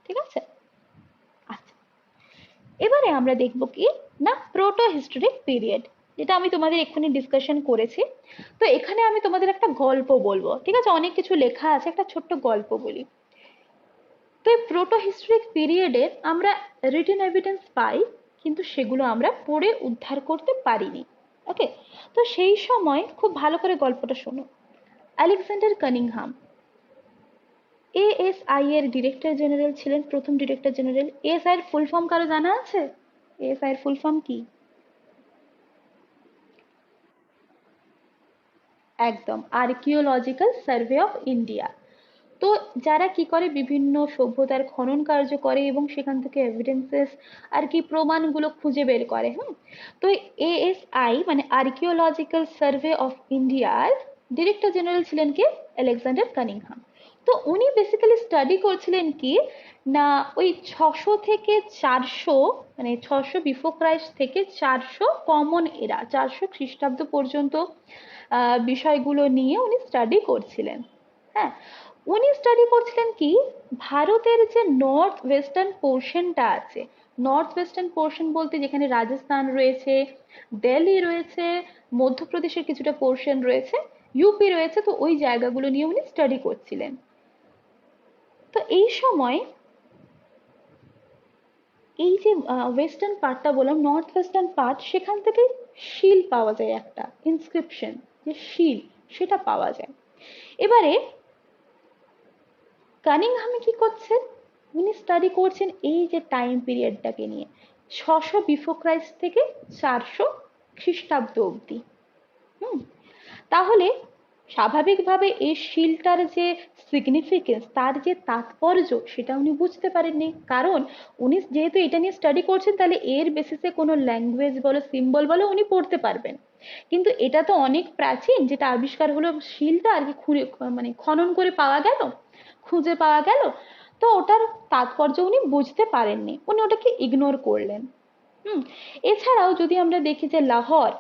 ঠিক আছে। আচ্ছা, এবারে আমরা দেখব কি না প্রোটো হিস্টোরিক পিরিয়ড, যেটা আমি তোমাদের এক্ষুনি ডিসকাশন করেছি। তো এখানে আমি তোমাদের একটা গল্প বলবো, ঠিক আছে, অনেক কিছু লেখা আছে, একটা ছোট্ট গল্প বলি। তো এই প্রোটো হিস্টোরিক পিরিয়ডে আমরা রিটেন এভিডেন্স পাই, কিন্তু সেগুলো আমরা পড়ে উদ্ধার করতে পারিনি। ওকে, তো সেই সময় খুব ভালো করে গল্পটা শোনো। আলেকজান্ডার কানিংহাম এএসআই এর ডিরেক্টর জেনারেল ছিলেন, প্রথম ডিরেক্টর জেনারেল। এএসআই এর ফুল ফর্ম কারো জানা আছে? এএসআই এর ফুল ফর্ম কি? একদম, আর্কিওলজিক্যাল সার্ভে অফ ইন্ডিয়া। তো যারা কি করে বিভিন্ন সভ্যতার খনন কার্য করে এবং সেখান থেকে এভিডেন্সেস আর কি প্রমাণগুলো খুঁজে বের করে। তো এএসআই মানে আর্কিওলজিক্যাল সার্ভে অফ ইন্ডিয়ার ডিরেক্টর জেনারেল ছিলেন কি? Alexander Cunningham. তো উনি বেসিক্যালি স্টাডি করছিলেন কি না ওই 600 থেকে 400 মানে 600 বিফোর ক্রাইস্ট থেকে 400 কমন এরা 400 খ্রিস্টাব্দ পর্যন্ত বিষয়গুলো নিয়ে উনি স্টাডি করছিলেন। হ্যাঁ, উনি স্টাডি করছিলেন কি ভারতের যে নর্থ ওয়েস্টার্ন পোর্শনটা আছে, নর্থ ওয়েস্টার্ন পোর্শন বলতে যেখানে রাজস্থান রয়েছে, দিল্লি রয়েছে, মধ্যপ্রদেশের কিছুটা পোর্শন রয়েছে, ইউপি রয়েছে, তো ওই জায়গাগুলো নিয়ে উনি স্টাডি করছিলেন। তো এই সময় এই যে ওয়েস্টার্ন পার্টটা বললাম, নর্থ ওয়েস্টার্ন পার্ট, সেখান থেকে শিল পাওয়া যায়, একটা ইনস্ক্রিপশন, যে শিল সেটা পাওয়া যায়। এবারে কানিংহামে কি করছেন, উনি স্টাডি করছেন এই যে টাইম পিরিয়ডটাকে নিয়ে, 600 বিফোর ক্রাইস্ট থেকে 400 খ্রিস্টাব্দ অবধি। হুম, তাহলে স্বাভাবিকভাবে এই শিলটার যে সিগনিফিকেন্স, তার যে তাৎপর্য, সেটা উনি বুঝতে পারেননি, কারণ উনি যেহেতু এটা নিয়ে স্টাডি করছেন, তাহলে এর বেসিসে কোনো ল্যাঙ্গুয়েজ বলো সিম্বল বলো উনি পড়তে পারবেন। কিন্তু এটা তো অনেক প্রাচীন, যেটা আবিষ্কার হলো শিলটা আর কি খুঁড়ে মানে খনন করে পাওয়া গেল, খুঁজে পাওয়া গেল, তো ওটার তাৎপর্য উনি বুঝতে পারেননি, উনি ওটাকে ইগনোর করলেন। হুম, এছাড়াও যদি আমরা দেখি যে লাহোর,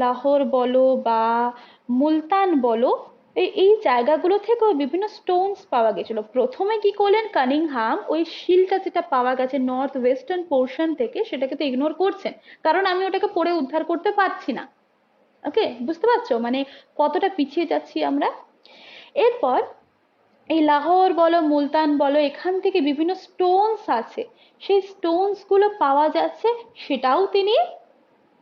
লাহোর বলো বা মুলতান বলো, এই জায়গাগুলো থেকেও বিভিন্ন স্টোনস পাওয়া গেছিল। প্রথমে কি করলেন কানিংহাম, ওই শিলটা যেটা পাওয়া গেছে নর্থ ওয়েস্টার্ন পোর্শন থেকে, সেটাকে তো ইগনোর করছেন, কারণ আমি ওটাকে পড়ে উদ্ধার করতে পারছি না। ওকে, বুঝতে পারছো মানে কতটা পিছিয়ে যাচ্ছি আমরা। এরপর এই লাহোর বলো মুলতান বলো, এখান থেকে বিভিন্ন স্টোনস আছে, সেই স্টোনস গুলো পাওয়া যাচ্ছে, সেটাও তিনি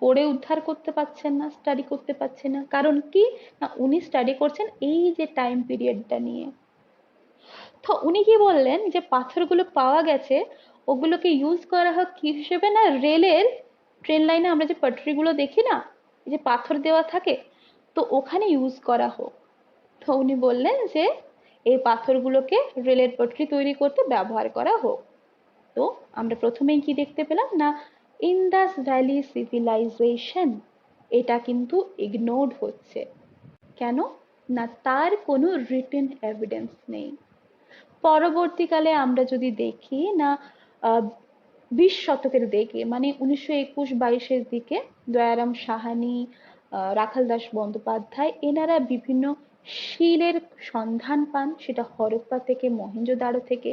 পড়ে উদ্ধার করতে পারছেন না, স্টাডি করতে পারছেন না। কারণ কি না উনি স্টাডি করছেন এই যে টাইম পিরিয়ডটা নিয়ে। তো উনি কি বললেন যে পাথরগুলো পাওয়া গেছে, ওগুলোকে ইউজ করা হোক কি হিসেবে না রেলের ট্রেন লাইনে আমরা যে পাটরিগুলো দেখি না, এই যে পাথর দেওয়া থাকে, তো ওখানে ইউজ করা হোক। তো উনি বললেন যে এই পাথরগুলোকে রেলের পটরি তৈরি করতে ব্যবহার করা হোক। তো আমরা প্রথমেই কি দেখতে পেলাম না ইন্দাস ভ্যালি সিভিলাইজেশন, এটা কিন্তু ইগনোরড হচ্ছে। কেন না তার কোনো রিটেন এভিডেন্স নেই। পরবর্তীকালে আমরা যদি দেখি না 20 শতকের দিকে মানে 1921-22-এর দিকে দয়ারাম সাহানি, রাখাল দাস বন্দ্যোপাধ্যায়, এনারা বিভিন্ন শিলের সন্ধান পান, সেটা হরপ্পা থেকে, মহেঞ্জোদারো থেকে।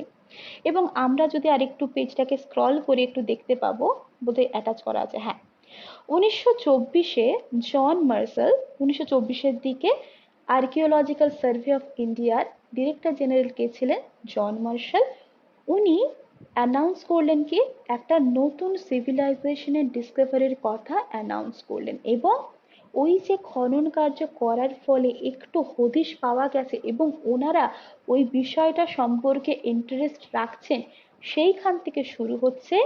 এবং আমরা যদি আরেকটু পেজটাকে স্ক্রল করে একটু দেখতে পাবো, বোধহয় অ্যাটাচ করা আছে, হ্যাঁ, 1924-এ জন মার্শাল, 1924-এর দিকে আর্কিওলজিক্যাল সার্ভে অফ ইন্ডিয়ার ডিরেক্টর জেনারেল কে ছিলেন? John martial. উনি অ্যানাউন্স করলেন কি একটা নতুন সিভিলাইজেশনের ডিসকভারির কথা অ্যানাউন্স করলেন, এবং ওই যে খনন কার্য করার ফলে একটু হদিশ পাওয়া গেছে এবং ওনারা ওই বিষয়টা সম্পর্কে ইন্টারেস্ট রাখছেন, সেইখান থেকে শুরু হচ্ছে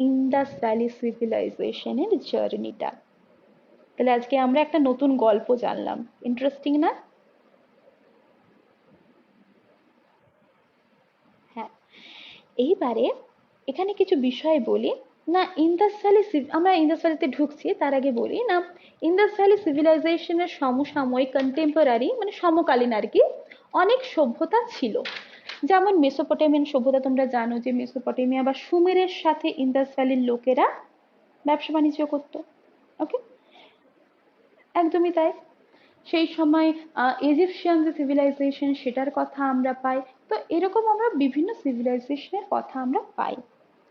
ইন্দাস ভ্যালি সিভিলাইজেশনের জার্নিটা। তাহলে আজকে আমরা একটা নতুন গল্প জানলাম, ইন্টারেস্টিং না? হ্যাঁ, এইবারে এখানে কিছু বিষয় বলি না। ইন্দাস ভ্যালি, আমরা ইন্দাস ভ্যালিতে ঢুকছি তার আগে বলি না, ইন্দাস ভ্যালি সিভিলাইজেশনের সমসাময়িক কন্টেম্পোরারি মানে সমকালীন আর কি অনেক সভ্যতা ছিল। যেমন মেসোপটেমিয়ান সভ্যতা, তোমরা জানো যে মেসোপটেমিয়া বা সুমেরের সাথে ইন্দাস ভ্যালির লোকেরা ব্যবসা বাণিজ্য করতো। ওকে, একদমই তাই। সেই সময় ইজিপশিয়ান যে সিভিলাইজেশন সেটার কথা আমরা পাই। তো এরকম আমরা বিভিন্ন সিভিলাইজেশনের কথা আমরা পাই।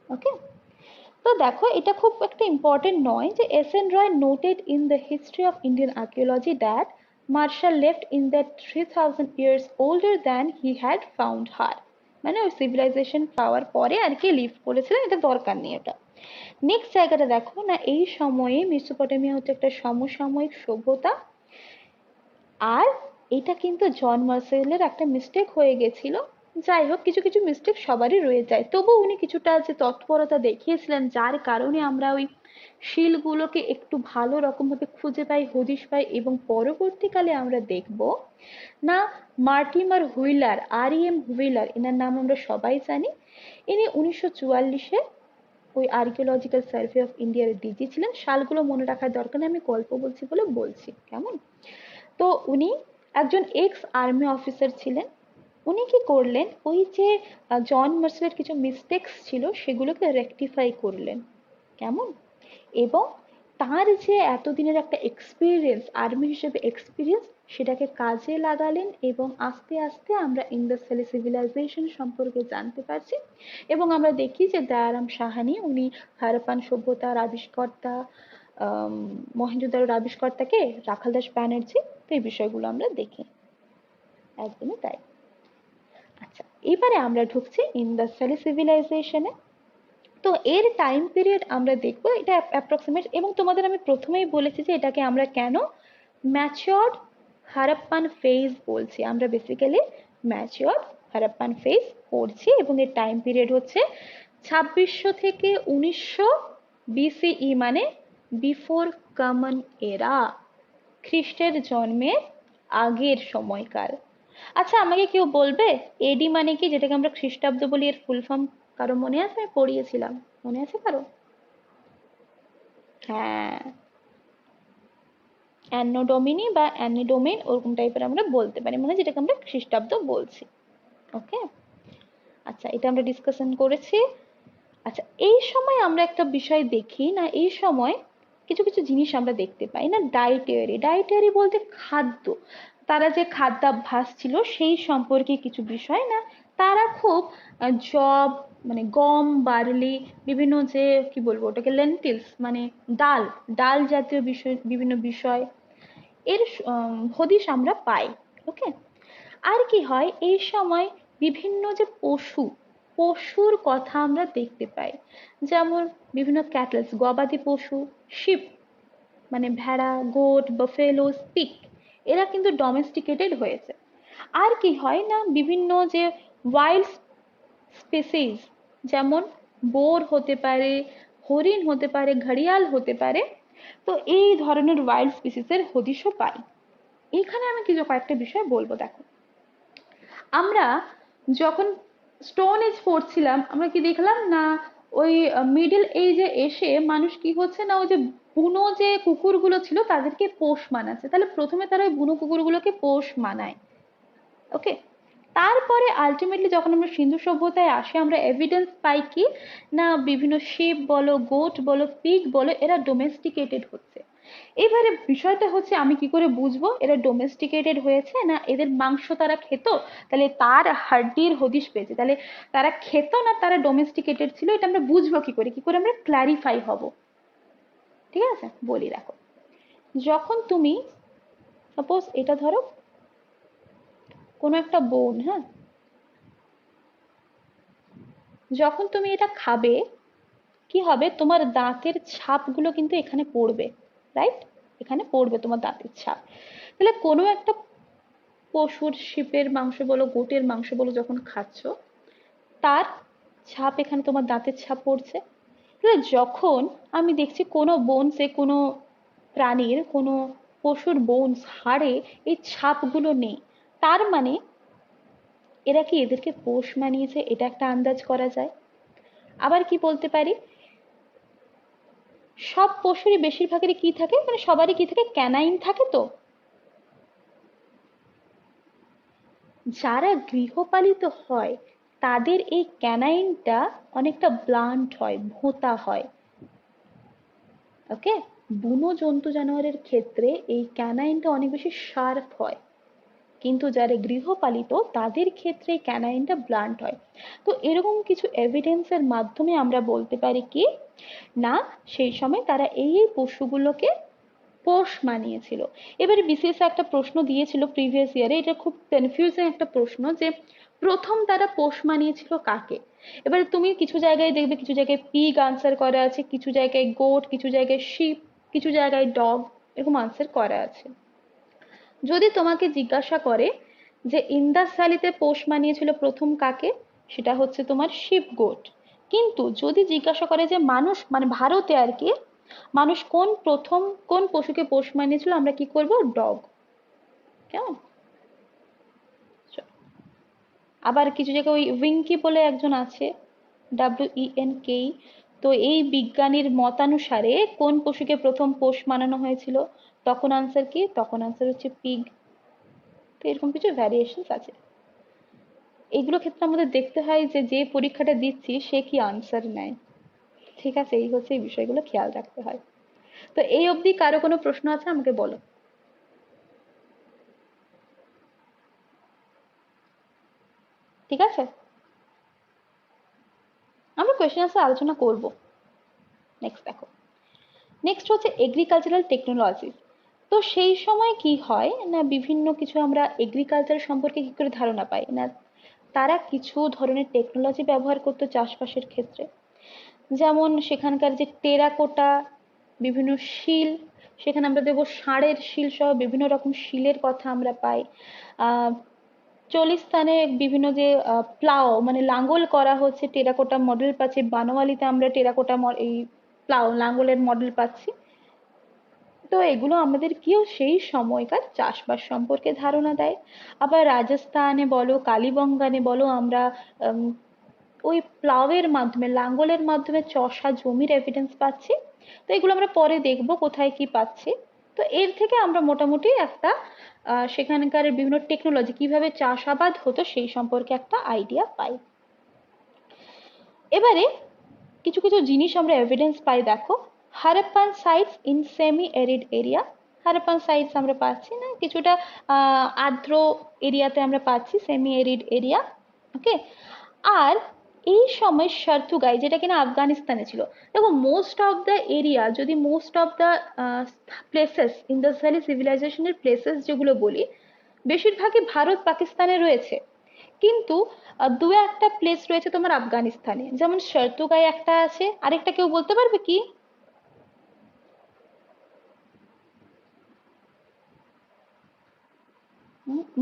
ওকে, তো দেখো এটা খুব একটা ইম্পর্টেন্ট নয় যে S N. Roy noted in the history of Indian archaeology that Marshall left in that 3000 years older than he had found her, মানে ওই সিভিলাইজেশন পাওয়ার পরে আর কি লিভ করেছিলেন, এটা দরকার নেই এটা। নেক্সট জায়গাটা দেখো না, এই সময়ে মেসোপটেমিয়া হচ্ছে একটা সমসাময়িক সভ্যতা, আর এটা কিন্তু জন মার্সেলের একটা মিস্টেক হয়ে গেছিল। যাই হোক, কিছু কিছু মিস্টেক সবারই রয়ে যায়, তবু উনি কিছুটা যে তৎপরতা দেখিয়েছিলেন যার কারণে আমরা ওই শিলগুলোকে একটু ভালো রকম ভাবে খুঁজে পাই, হদিশ পাই, এবং পরবর্তীকালে আমরা দেখব না মার্টিমার হুইলার, আর.ই.এম. হুইলার, এনার নাম আমরা সবাই জানি। ইনি 1944-এ ওই আর্কিওলজিক্যাল সার্ভে অফ ইন্ডিয়ার ডিজি ছিলেন। সালগুলো মনে রাখার দরকার নেই, আমি গল্প বলছি বলে বলছি, কেমন? তো উনি একজন এক্স আর্মি অফিসার ছিলেন। উনি কি করলেন, ওই যে জন মার্সেলের কিছু মিস্টেক্স ছিল সেগুলোকে রেকটিফাই করলেন, কেমন? এবং তার যে এতদিনের একটা এক্সপিরিয়েন্স, আর্মি হিসেবে এক্সপিরিয়েন্স, সেটাকে কাজে লাগালেন এবং আস্তে আস্তে আমরা ইন্দাস ভ্যালি সিভিলাইজেশন সম্পর্কে জানতে পারছি। এবং আমরা দেখি যে দয়ারাম সাহানি উনি হারাপ্পান সভ্যতার আবিষ্কর্তা, মহেঞ্জোদারোর আবিষ্কর্তাকে রাখাল দাস ব্যানার্জি, তো এই বিষয়গুলো আমরা দেখি। একদমই তাই। আচ্ছা, এবারে আমরা ঢুকছি ইন্দাস ভ্যালি সিভিলাইজেশনে। তো এর টাইম পিরিয়ড আমরা দেখবো, এটা অ্যাপ্রক্সিমেট, এবং তোমাদের আমি প্রথমেই বলেছি যে এটাকে আমরা কেন ম্যাচিওর্ড হারাপ্পান ফেজ বলছি। আমরা বেসিক্যালি ম্যাচিওর্ড হারাপ্পান ফেজ পড়ছি, এবং এর টাইম পিরিয়ড হচ্ছে 2600 থেকে 1900 বিসিই, মানে বিফোর কমন এরা, খ্রিস্টের জন্মের আগের সময়কার। আচ্ছা, আমাকে কেউ বলবে এডি মানে কি, যেটাকে আমরা খ্রিস্টাব্দ বলি, এর ফুল ফর্ম কারো মনে আছে? আমি পড়িয়েছিলাম, মনে আছে কারো? হ্যাঁ, অ্যানো ডোমিনি বা অ্যানি ডোমেন, ওরকম টাইপের আমরা বলতে পারি, মানে যেটাকে আমরা খ্রিস্টাব্দ বলছি। ওকে, আচ্ছা, এটা আমরা ডিসকাশন করেছি। আচ্ছা, এই সময় আমরা একটা বিষয় দেখি না, এই সময় কিছু কিছু জিনিস আমরা দেখতে পাই না, ডায়েটারি। ডায়েটারি বলতে খাদ্য, তারা যে খাদ্যাভ্যাস ছিল সেই সম্পর্কে কিছু বিষয় না, তারা খুব জব, মানে গম, বার্লি, বিভিন্ন যে কি বলবো ওটাকে, লেন্টিলস, মানে ডাল, ডাল জাতীয় বিষয়, বিভিন্ন বিষয় এর হদিশ আমরা পাই। ওকে, আর কি হয় এই সময়, বিভিন্ন যে পশু, পশুর কথা আমরা দেখতে পাই, যেমন বিভিন্ন ক্যাটলস, গবাদি পশু, শিপ, মানে ভেড়া, গোট, বাফেলো, স্পিক, এরা কিন্তু ডোমেস্টিকেটেড হয়েছে। আর কি হয় না, বিভিন্ন যে ওয়াইল্ড স্পেসিস, যেমন বোর হতে পারে, হরিণ হতে পারে, ঘড়িয়াল হতে পারে, তো এই ধরনের ওয়াইল্ড স্পিসিসের হদিশও পাই। এখানে আমি কিছু কয়েকটা বিষয় বলবো। দেখো, আমরা যখন স্টোন এজ পড়ছিলাম, আমরা কি দেখলাম না, ওই মিডল এজে এসে মানুষ কি হচ্ছে না, ওই যে বুনো যে কুকুরগুলো ছিল তাদেরকে পোষ মানাচ্ছে। তাহলে প্রথমে তারা ওই বুনো কুকুরগুলোকে পোষ মানায়। ওকে, তারপরে আলটিমেটলি যখন আমরা সিন্ধু সভ্যতায় আসি, আমরা এভিডেন্স পাই কি না, বিভিন্ন শিপ বলো, গোট বলো, পিগ বলো, এরা ডোমেস্টিকেটেড হচ্ছে। এবারে বিষয়টা হচ্ছে, আমি কি করে বুঝবো এরা ডোমেস্টিকেটেড হয়েছে না এদের মাংস তারা খেত, তাহলে তার হাড্ডির হদিশ পেয়েছে, তাহলে তারা খেত না তারা ডোমেস্টিকেটেড ছিল, এটা আমরা বুঝবো কি করে, কি করে আমরা ক্ল্যারিফাই হব? ঠিক আছে, বলি। দেখো, যখন তুমি সাপোজ এটা ধরো কোনো একটা বোন, হ্যাঁ, যখন তুমি এটা খাবে, কি হবে, তোমার দাঁতের ছাপগুলো কিন্তু এখানে পড়বে, রাইট? এখানে পড়বে তোমার দাঁতের ছাপ। তাহলে কোনো একটা পশুর, শিপের মাংস বলো, গোটের মাংস বলো, যখন খাচ্ছ, তার ছাপ এখানে তোমার দাঁতের ছাপ পড়ছে। তাহলে যখন আমি দেখছি কোনো বোনসে, কোনো প্রাণীর, কোনো পশুর বোনস, হাড়ে এই ছাপগুলো নেই, তার মানে এরা কি এদেরকে পোষ মানিয়েছে, এটা একটা আন্দাজ করা যায়। আবার কি বলতে পারি, সব পশুরই বেশিরভাগেরই কি থাকে, মানে সবারই কি থাকে, ক্যানাইন থাকে। তো যারা গৃহপালিত হয় তাদের এই ক্যানাইনটা অনেকটা ব্লান্ট হয়, ভোঁতা হয়। ওকে, বুনো জন্তু জানোয়ারের ক্ষেত্রে এই ক্যানাইনটা অনেক বেশি শার্প হয়, কিন্তু যারা গৃহপালিত তাদের ক্ষেত্রে ক্যানাইনটা ব্লান্ট হয়। তো এরকম কিছু এভিডেন্সের মাধ্যমে আমরা বলতে পারি কি না সেই সময় তারা এই পশুগুলোকে পোষ মানিয়েছিল। এবারে বিসিএস একটা প্রশ্ন দিয়েছিল প্রিভিয়াস ইয়ারে, এটা খুব কনফিউজিং একটা প্রশ্ন যে প্রথম তারা পোষ মানিয়েছিল কাকে। এবারে তুমি কিছু জায়গায় দেখবে কিছু জায়গায় পিগ আনসার করা আছে, কিছু জায়গায় গোট, কিছু জায়গায় শিপ, কিছু জায়গায় ডগ, এরকম আনসার করা আছে। যদি তোমাকে জিজ্ঞাসা করে যে ইন্দাস ভ্যালিতে পোষ মানিয়েছিল প্রথম কাকে, সেটা হচ্ছে তোমার শিপ গোট। কিন্তু যদি জিজ্ঞাসা করে যে মানুষ মানে ভারতে আর কি মানুষ কোন পশুকে পোষ মানিয়েছিল, আমরা কি করব ডগ। কেমন? আবার কিছু জায়গায় ওই উইঙ্কি বলে একজন আছে, WENK। তো এই বিজ্ঞানীর মতানুসারে কোন পশুকে প্রথম পোষ মানানো হয়েছিল, তখন আনসার কি, তখন আনসার হচ্ছে পিগ। তো এরকম কিছু ভ্যারিয়েশনস আছে। এইগুলো ক্ষেত্রে আমাদের দেখতে হয় যে যে পরীক্ষাটা দিচ্ছি সে কি আনসার নেয়। ঠিক আছে, এই হচ্ছে এই বিষয়গুলো খেয়াল রাখতে হয়। তো এই অবধি কারো কোনো প্রশ্ন আছে আমাকে বলো। ঠিক আছে, আমরা কোয়েশ্চেন আনসার আলোচনা করব। নেক্সট দেখো, নেক্সট হচ্ছে এগ্রিকালচারাল টেকনোলজি। তো সেই সময় কি হয় না বিভিন্ন কিছু আমরা এগ্রিকালচার সম্পর্কে কি করে ধারণা পাই না তারা কিছু ধরনের টেকনোলজি ব্যবহার করতো চাষবাসের ক্ষেত্রে। যেমন সেখানকার যে টেরাকোটা বিভিন্ন শিল, সেখানে আমরা দেখবো ষাঁড়ের শিল সহ বিভিন্ন রকম শিলের কথা আমরা পাই। চলিস্তানে বিভিন্ন যে প্লাও মানে লাঙ্গল করা হচ্ছে টেরাকোটা মডেল পাচ্ছি, বানোয়ালিতে আমরা টেরাকোটা এই প্লাও লাঙ্গলের মডেল পাচ্ছি। তো এগুলো আমাদের কিও সেই সময়কার চাষবাস সম্পর্কে ধারণা দেয়। আবার রাজস্থানে বলো কালীবঙ্গানে বলো আমরা ওই প্লাউয়ের মাধ্যমে লাঙ্গলের মাধ্যমে চষা জমির এভিডেন্স পাচ্ছি। তো এগুলো আমরা পরে দেখবো কোথায় কি পাচ্ছি। তো এর থেকে আমরা মোটামুটি একটা সেখানকার বিভিন্ন টেকনোলজি কিভাবে চাষাবাদ হতো সেই সম্পর্কে একটা আইডিয়া পাই। এবারে কিছু কিছু জিনিস আমরা এভিডেন্স পাই দেখো, Harappan sites in semi arid area. Harappan sites আমরা পাচ্ছি না কিছুটা আর্দ্র এরিয়াতে আমরা পাচ্ছি, সেমি এরিড এরিয়া। ওকে, আর এই সময় সার্থুগাই যেটা কিনা আফগানিস্তানে ছিল। দেখো মোস্ট অফ দ্য এরিয়া, যদি most of the places Indus valley সিভিলাইজেশনের প্লেসেস যেগুলো বলি বেশিরভাগই ভারত পাকিস্তানে রয়েছে, কিন্তু দু একটা প্লেস রয়েছে তোমার আফগানিস্তানে, যেমন সার্তুগাই একটা আছে, আরেকটা কেউ বলতে পারবে কি?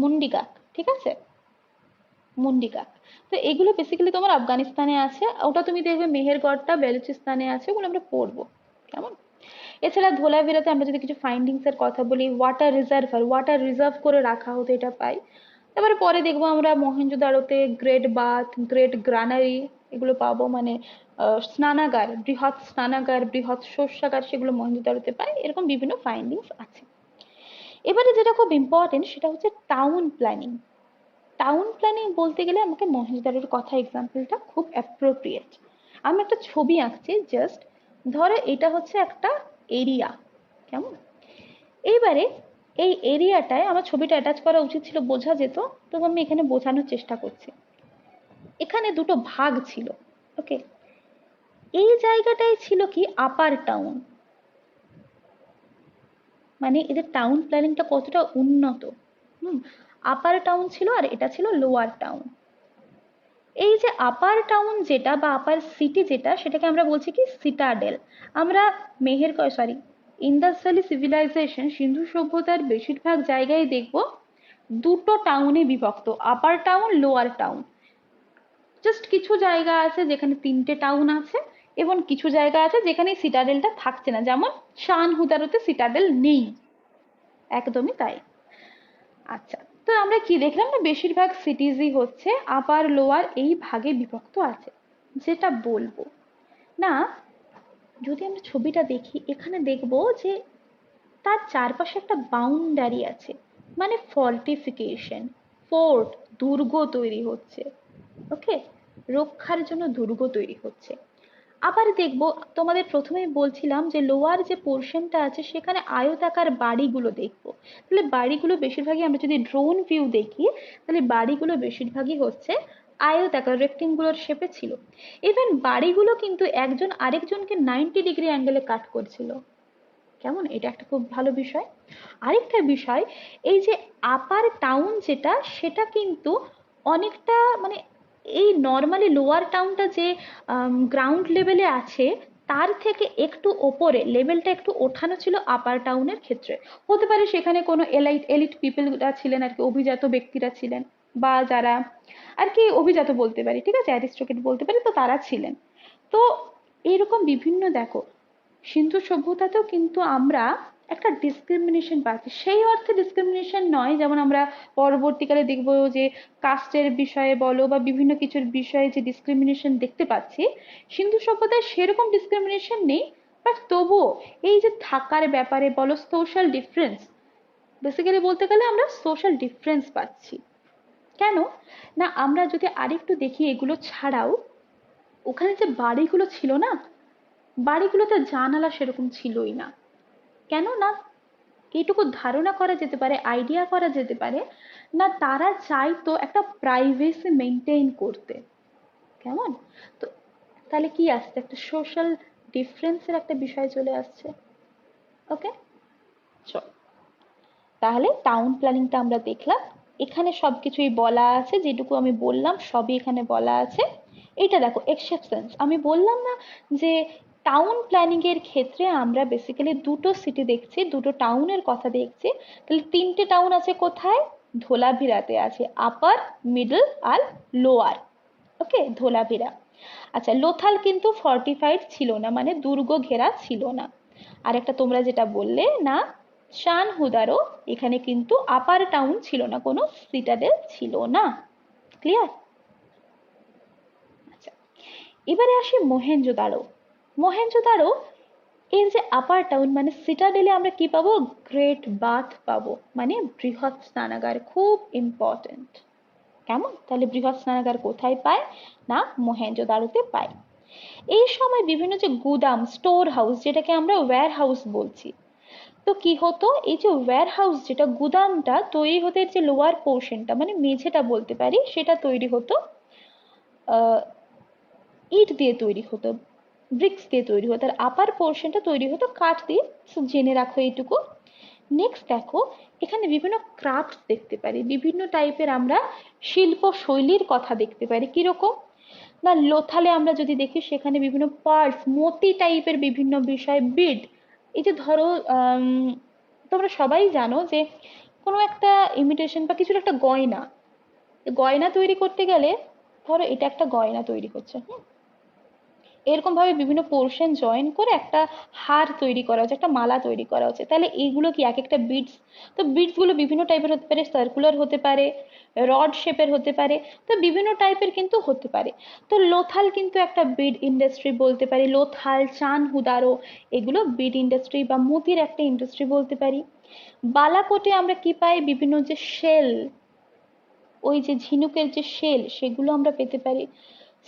মুন্ডিগাক, ঠিক আছে, মুন্ডিগাক। তো এগুলো বেসিক্যালি তোমার আফগানিস্তানে আছে, ওটা তুমি দেখবে মেহেরগড়টা বেলুচিস্তানে আছে, ওগুলো আমরা পড়বো। কেমন? এছাড়া ধোলাভিরাতে আমরা যদি কিছু ফাইন্ডিংস এর কথা বলি, ওয়াটার রিজার্ভ করে রাখা হতো, এটা পাই। তারপরে পরে দেখবো আমরা মহেঞ্জোদারোতে গ্রেট বাথ, গ্রেট গ্রানারি এগুলো পাবো, মানে স্নানাগার, বৃহৎ স্নানাগার, বৃহৎ শস্যাগার, সেগুলো মহেঞ্জোদারোতে পাই। এরকম বিভিন্ন ফাইন্ডিংস আছে। এবারে যেটা খুব ইম্পর্টেন্ট সেটা হচ্ছে টাউন প্ল্যানিং। টাউন প্ল্যানিং বলতে গেলে আমাকে মহেঞ্জোদারোর কথা এক্সাম্পলটা খুব অ্যাপ্রোপ্রিয়েট। আমি একটা ছবি আঁকছি, জাস্ট ধরো এটা হচ্ছে একটা এরিয়া। কেমন? এইবারে এই এরিয়াটায় আমার ছবিটা অ্যাটাচ করা উচিত ছিল, বোঝা যেত, তো আমি এখানে বোঝানোর চেষ্টা করছি। এখানে দুটো ভাগ ছিল। ওকে, এই জায়গাটায় ছিল কি আপার টাউন, মানে এদের টাউন প্ল্যানিংটা কতটা উন্নত। আপার টাউন ছিল আর এটা ছিল লোয়ার টাউন। এই যে আপার টাউন যেটা বা আপার সিটি যেটা, সেটাকে আমরা বলছি কি সিটাডেল। আমরা ইন্দাস ভ্যালি সিভিলাইজেশন সিন্ধু সভ্যতার বেশিরভাগ জায়গায় দেখব দুটো টাউনে বিভক্ত, আপার টাউন লোয়ার টাউন। জাস্ট কিছু জায়গা আছে যেখানে তিনটে টাউন আছে, এবং কিছু জায়গা আছে যেখানে সিটাডেলটা থাকছে না, যেমন শান হুদারোতে সিটাডেল নেই। একদমই তাই। আচ্ছা, তো আমরা কি দেখলাম না বেশিরভাগ সিটিজই হচ্ছে আপার লোয়ার এই ভাগে বিভক্ত আছে। যেটা বলবো না, যদি আমরা ছবিটা দেখি এখানে দেখব যে তার চারপাশে একটা বাউন্ডারি আছে, মানে ফর্টিফিকেশন, ফোর্ট, দুর্গ তৈরি হচ্ছে। ওকে, রক্ষার জন্য দুর্গ তৈরি হচ্ছে। আবার দেখবো, তোমাদের প্রথমেই বলছিলাম যে লোয়ার যে পোর্শনটা আছে সেখানে আয়তাকার বাড়িগুলো দেখবো। তাহলে বাড়িগুলো বেশিরভাগই আমরা যদি ড্রোন ভিউ দেখি, তাহলে বাড়িগুলো বেশিরভাগই হচ্ছে আয়তাকার রেক্টেঙ্গুলার শেপে ছিল। ইভেন বাড়িগুলো কিন্তু একজন আরেকজনকে 90 ডিগ্রি অ্যাঙ্গেলে কাট করছিল। কেমন, এটা একটা খুব ভালো বিষয়। আরেকটা বিষয়, এই যে আপার টাউন যেটা, সেটা কিন্তু অনেকটা মানে এই নর্মালি লোয়ার টাউনটা যে গ্রাউন্ড লেভেলে আছে তার থেকে একটু ওপরে লেভেলটা একটু ওঠানো ছিল আপার টাউনের ক্ষেত্রে। হতে পারে সেখানে কোনো এলাইট এলিট পিপলরা ছিলেন আর কি, অভিজাত ব্যক্তিরা ছিলেন, বা যারা আর কি অভিজাত বলতে পারি, ঠিক আছে, অ্যারিস্টোক্রেট বলতে পারি, তো তারা ছিলেন। তো এরকম বিভিন্ন দেখো সিন্ধু সভ্যতাতেও কিন্তু আমরা একটা ডিসক্রিমিনেশন পাচ্ছি। সেই অর্থে ডিসক্রিমিনেশন নয় যেমন আমরা পরবর্তীকালে দেখবো যে কাস্টের বিষয়ে বলো বা বিভিন্ন কিছুর বিষয়ে যে ডিসক্রিমিনেশন দেখতে পাচ্ছি, সিন্ধু সভ্যতায় সেরকম ডিসক্রিমিনেশন নেই। বাট তবুও এই যে থাকার ব্যাপারে বলো, সোশ্যাল ডিফারেন্স, বেসিক্যালি বলতে গেলে আমরা সোশ্যাল ডিফারেন্স পাচ্ছি। কেন না, আমরা যদি আরেকটু দেখি এগুলো ছাড়াও, ওখানে যে বাড়িগুলো ছিল না, বাড়িগুলোতে জানালা সেরকম ছিলই না। কেন না, এইটুকু ধারণা করা যেতে পারে, আইডিয়া করা যেতে পারে না, তারা চাইতো একটা প্রাইভেসি মেনটেন করতে। কেমন, তো তাহলে কি আসছে, একটা সোশ্যাল ডিফারেন্সের একটা বিষয় চলে আসছে। ওকে, চল, তাহলে টাউন প্ল্যানিংটা আমরা দেখলাম। এখানে সবকিছুই বলা আছে, যেটুকু আমি বললাম সবই এখানে বলা আছে। এটা দেখো এক্সেপশনস, আমি বললাম না যে টাউন প্ল্যানিং এর ক্ষেত্রে আমরা বেসিক্যালি দুটো সিটি দেখছি, দুটো টাউনের কথা দেখছি। তাহলে তিনটে টাউন আছে কোথায়, ধোলাভিরাতে আছে, আপার, মিডল আর লোয়ার। ওকে, ধোলাভিরা। আচ্ছা, লোথাল কিন্তু ফর্টিফাইড ছিল না, মানে দুর্গ ঘেরা ছিল না। আর একটা তোমরা যেটা বললে না, শান হুদারো, এখানে কিন্তু আপার টাউন ছিল না, কোনো সিটাডেল ছিল না। ক্লিয়ার? আচ্ছা, এবারে আসি মহেঞ্জোদারো। মহেঞ্জোদারো এর যে আপার টাউন মানে সিটাডেলে আমরা কি পাবো, গ্রেট বাথ পাবো, মানে বৃহৎ স্নানাগার, খুব ইম্পর্টেন্ট। কেমন, তাহলে বৃহৎ স্নানাগার কোথায় পায় না, মহেঞ্জোদারোতে পায়। এই সময় বিভিন্ন যে গুদাম, স্টোর হাউস, যেটাকে আমরা ওয়্যার হাউস বলছি, তো কি হতো, এই যে ওয়্যার হাউস যেটা গুদামটা তৈরি হতে, যে লোয়ার পোর্শনটা মানে মেঝেটা বলতে পারি, সেটা তৈরি হতো ইট দিয়ে তৈরি হতো, ব্রিক্স দিয়ে তৈরি হতো, আর আপার পোর্শনটা তৈরি হতো কাঠ দিয়ে। জেনে রাখো এইটুকু। নেক্সট দেখো, এখানে বিভিন্ন ক্রাফট দেখতে পারি, বিভিন্ন টাইপের আমরা শিল্প শৈলীর কথা দেখতে পারি। কিরকম না, লোথালে আমরা যদি দেখি সেখানে বিভিন্ন পার্লস, মতি টাইপের বিভিন্ন বিষয়, বিড, এই যে ধরো তোমরা সবাই জানো যে কোনো একটা ইমিটেশন বা কিছুর একটা গয়না, গয়না তৈরি করতে গেলে ধরো এটা একটা গয়না তৈরি হচ্ছে, এরকম ভাবে বিভিন্ন পোর্শন জয়েন করে একটা হার তৈরি করা হচ্ছে, একটা মালা তৈরি করা হচ্ছে। তাহলে এইগুলো কি এক একটা বিটস, তো বিটস গুলো বিভিন্ন টাইপের হতে পারে, সার্কুলার হতে পারে, রড শেপের হতে পারে, তো বিভিন্ন টাইপের কিন্তু হতে পারে। তো লোথাল কিন্তু একটা বিড ইন্ডাস্ট্রি বলতে পারি, লোথাল, চান হুদারো, এগুলো বিড ইন্ডাস্ট্রি বা মতির একটা ইন্ডাস্ট্রি বলতে পারি। বালাকোটে আমরা কি পাই, বিভিন্ন যে শেল, ওই যে ঝিনুকের যে শেল, সেগুলো আমরা পেতে পারি।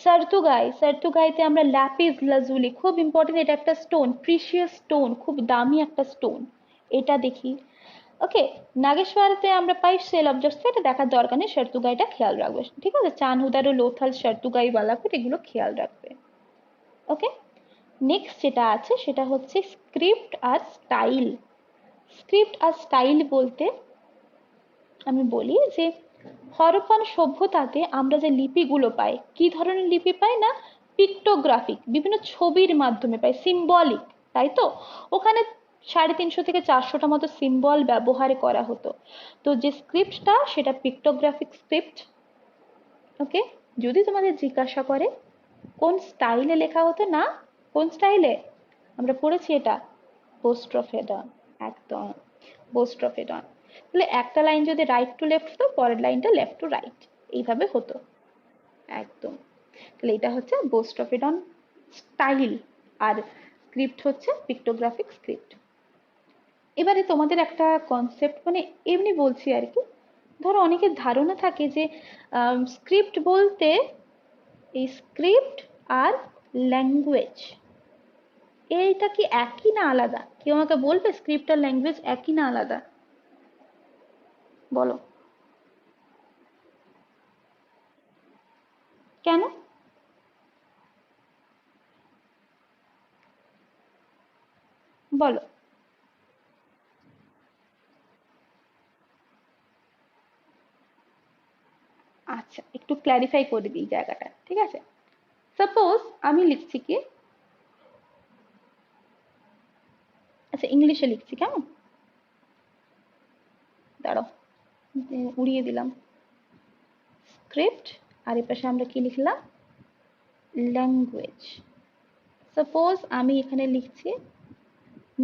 সার্তুগাই, সার্তুগাইতে আমরা ল্যাপিস লাজুলি, খুব ইম্পর্টেন্ট, এটা একটা স্টোন, প্রিসিয়াস স্টোন, খুব দামি একটা স্টোন, এটা দেখি। ওকে, নাগেশ্বরতে আমরা পাই সেল অবজেক্টস, এটা দেখার দরকার নেই, সার্তুগাইটা খেয়াল রাখবে, ঠিক আছে, চানহুদারো, লোথাল, সার্তুগাই, বালাকোট, এগুলো খেয়াল রাখবে। ওকে, নেক্সট যেটা আছে সেটা হচ্ছে স্ক্রিপ্ট আর স্টাইল। স্ক্রিপ্ট আর স্টাইল বলতে আমি বলি যে হরপ্পান সভ্যতাতে আমরা যে লিপিগুলো পাই, কি ধরনের লিপি পাই না, পিক্টোগ্রাফিক, বিভিন্ন ছবির মাধ্যমে পাই, সিম্বলিক, তাই তো, ওখানে 350 থেকে 400টা মতো সিম্বল ব্যবহার করা হতো। তো যে স্ক্রিপ্টটা সেটা পিক্টোগ্রাফিক স্ক্রিপ্ট। ওকে, যদি তোমাদের জিজ্ঞাসা করে কোন স্টাইলে লেখা হতো না, কোন স্টাইলে, আমরা পড়েছি এটা বোস্ট্রোফেডন, একদম বোস্ট্রোফেডন। তাহলে একটা লাইন যদি রাইট টু লেফট হতো, পরের লাইনটা লেফট টু রাইট, এইভাবে হতো একদম। তাহলে এটা হচ্ছে বোস্ট্রোফেডন স্টাইল, আর স্ক্রিপ্ট হচ্ছে পিক্টোগ্রাফিক স্ক্রিপ্ট। এবারে তোমাদের একটা কনসেপ্ট মানে এমনি বলছি আর কি, ধরো অনেকের ধারণা থাকে যে স্ক্রিপ্ট বলতে এই স্ক্রিপ্ট আর ল্যাঙ্গুয়েজ, এইটা কি একই না আলাদা? কেউ আমাকে বলবে স্ক্রিপ্ট আর ল্যাঙ্গুয়েজ একই না আলাদা? বলো। কেন? বলো। আচ্ছা, একটু ক্ল্যারিফাই করে দিই জায়গাটা, ঠিক আছে? সাপোজ আমি লিখছি কি, আচ্ছা ইংলিশে লিখছি, কেমন? দাঁড়াও, উড়িয়ে দিলাম স্ক্রিপ্ট, আর এর পাশে আমরা কি লিখলাম? ল্যাঙ্গুয়েজ। সাপোজ আমি এখানে লিখছি